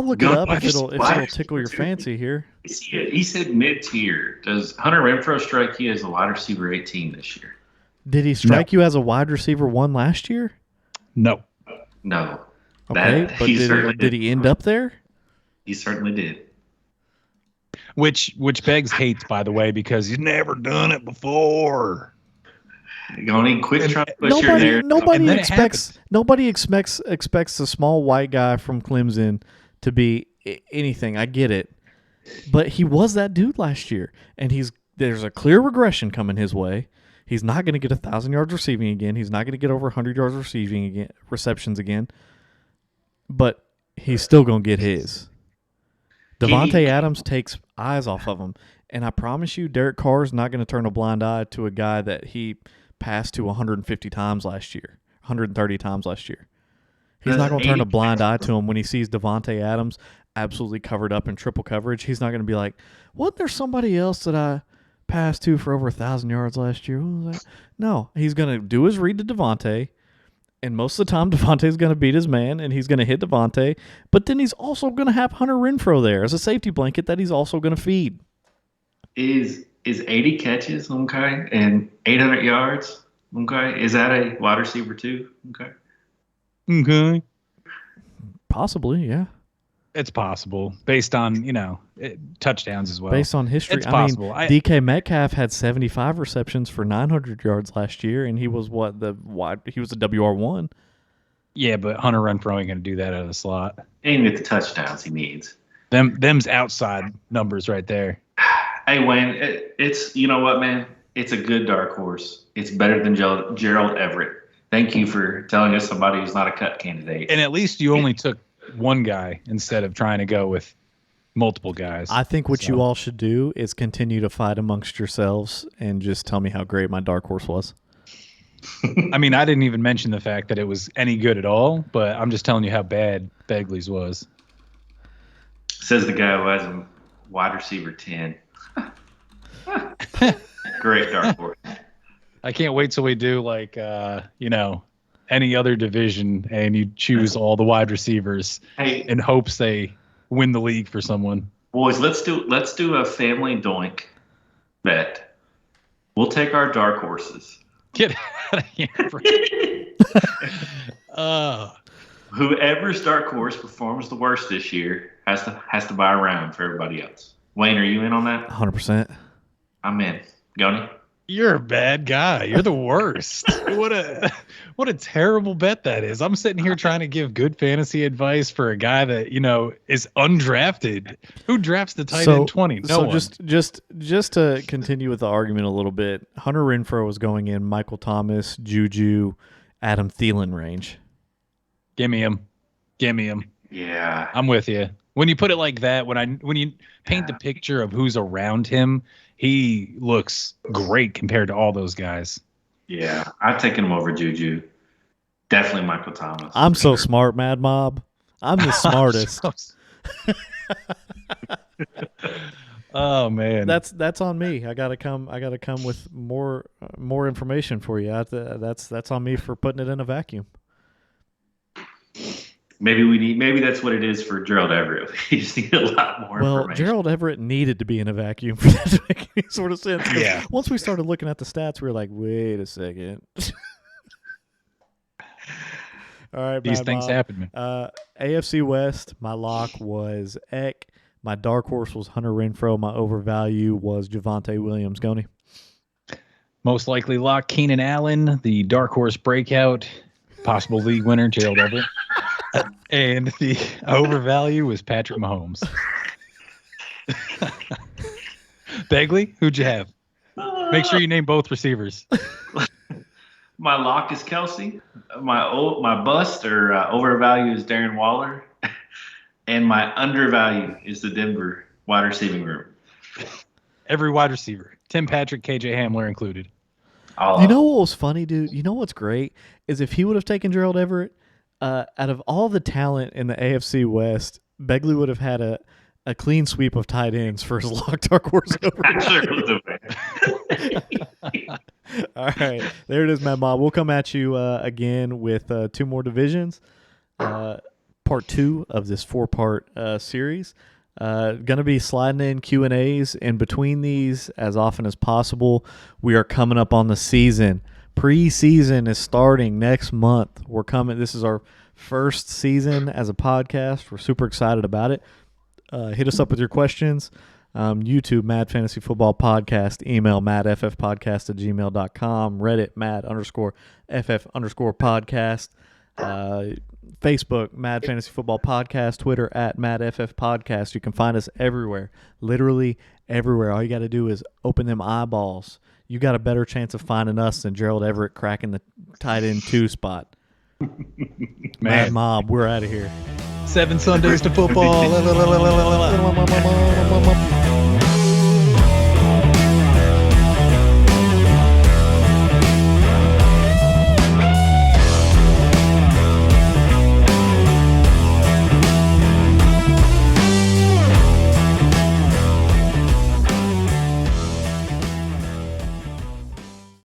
look it up if it'll tickle your fancy here. He said mid-tier. Does Hunter Renfrow strike you as a wide receiver 18 this year? Did he strike you as a wide receiver 1 last year? No. Okay, but did he end up there? He certainly did. Which begs hate, by the way, because he's never done it before. Goni, quit trying to push your narrative. Nobody expects a small white guy from Clemson to be anything. I get it, but he was that dude last year, and there's a clear regression coming his way. He's not going to get 1,000 yards receiving again. He's not going to get over 100 yards receptions again, but he's still going to get his. Devontae Adams takes eyes off of him. And I promise you, Derek Carr is not going to turn a blind eye to a guy that he passed to 150 times last year, 130 times last year. He's not going to turn a blind eye to him when he sees Devontae Adams absolutely covered up in triple coverage. He's not going to be like, "What? There's somebody else that I passed to for over 1,000 yards last year." Who was that? No, he's going to do his read to Devontae, and most of the time Devontae's going to beat his man, and he's going to hit Devontae. But then he's also going to have Hunter Renfrow there as a safety blanket that he's also going to feed. Is 80 catches, okay, and 800 yards, okay? Is that a wide receiver too? Okay. Possibly, yeah. It's possible based on, touchdowns as well. Based on history. It's possible. DK Metcalf had 75 receptions for 900 yards last year, and he was he was a WR1. Yeah, but Hunter Renfrow ain't going to do that out of the slot. Ain't get the touchdowns he needs. Them's outside numbers right there. Hey, Wayne, it's you know what, man? It's a good dark horse. It's better than Gerald Everett. Thank you for telling us somebody who's not a cut candidate. And at least you only took one guy instead of trying to go with multiple guys. I think what you all should do is continue to fight amongst yourselves and just tell me how great my dark horse was. I mean, I didn't even mention the fact that it was any good at all, but I'm just telling you how bad Begley's was. Says the guy who has him wide receiver 10. Great dark horse. I can't wait till we do any other division and you choose all the wide receivers in hopes they win the league for someone. Boys, let's do a family doink bet. We'll take our dark horses. Get out of here, bro. Whoever's dark horse performs the worst this year has to buy a round for everybody else. Wayne, are you in on that? 100%. I'm in. Goni? You're a bad guy. You're the worst. What a terrible bet that is. I'm sitting here trying to give good fantasy advice for a guy that, is undrafted. Who drafts the tight end 20? No one. Just to continue with the argument a little bit, Hunter Renfrow was going in Michael Thomas, Juju, Adam Thielen range. Give me him. Yeah. I'm with you. When you put it like that, when you paint the picture of who's around him, he looks great compared to all those guys. Yeah, I've taken him over Juju. Definitely Michael Thomas. I'm so smart, Mad Mob. I'm the smartest. Oh man, that's on me. I gotta come with more information for you. That's on me for putting it in a vacuum. Maybe that's what it is for Gerald Everett. You just need a lot more information. Well, Gerald Everett needed to be in a vacuum for that to make any sort of sense. Yeah. Once we started looking at the stats, we were like, wait a second. All right, these things happen, man. AFC West, my lock was Eck. My dark horse was Hunter Renfrow. My overvalue was Javonte Williams. Goni? Most likely lock Keenan Allen. The dark horse breakout, possible league winner, Gerald Everett. And the overvalue was Patrick Mahomes. Begley, who'd you have? Make sure you name both receivers. My lock is Kelsey. My bust or overvalue is Darren Waller. And my undervalue is the Denver wide receiving room. Every wide receiver. Tim Patrick, KJ Hamler included. You know what was funny, dude? You know what's great is if he would have taken Gerald Everett, out of all the talent in the AFC West, Begley would have had a clean sweep of tight ends for his locked dark horse over. All right, there it is, Matt Mob. We'll come at you again with 2 more divisions. Part 2 of this 4-part series. Going to be sliding in Q&As in between these as often as possible. We are coming up on the season. Preseason is starting next month. We're coming. This is our first season as a podcast. We're super excited about it. Hit us up with your questions. YouTube, Mad Fantasy Football Podcast. Email madffpodcast@gmail.com. Reddit, mad_ff_podcast. Facebook, Mad Fantasy Football Podcast. Twitter, @MadFFPodcast. You can find us everywhere. Literally everywhere. All you got to do is open them eyeballs. You got a better chance of finding us than Gerald Everett cracking the tight end 2 spot. Mad Mob, we're out of here. 7 Sundays to football.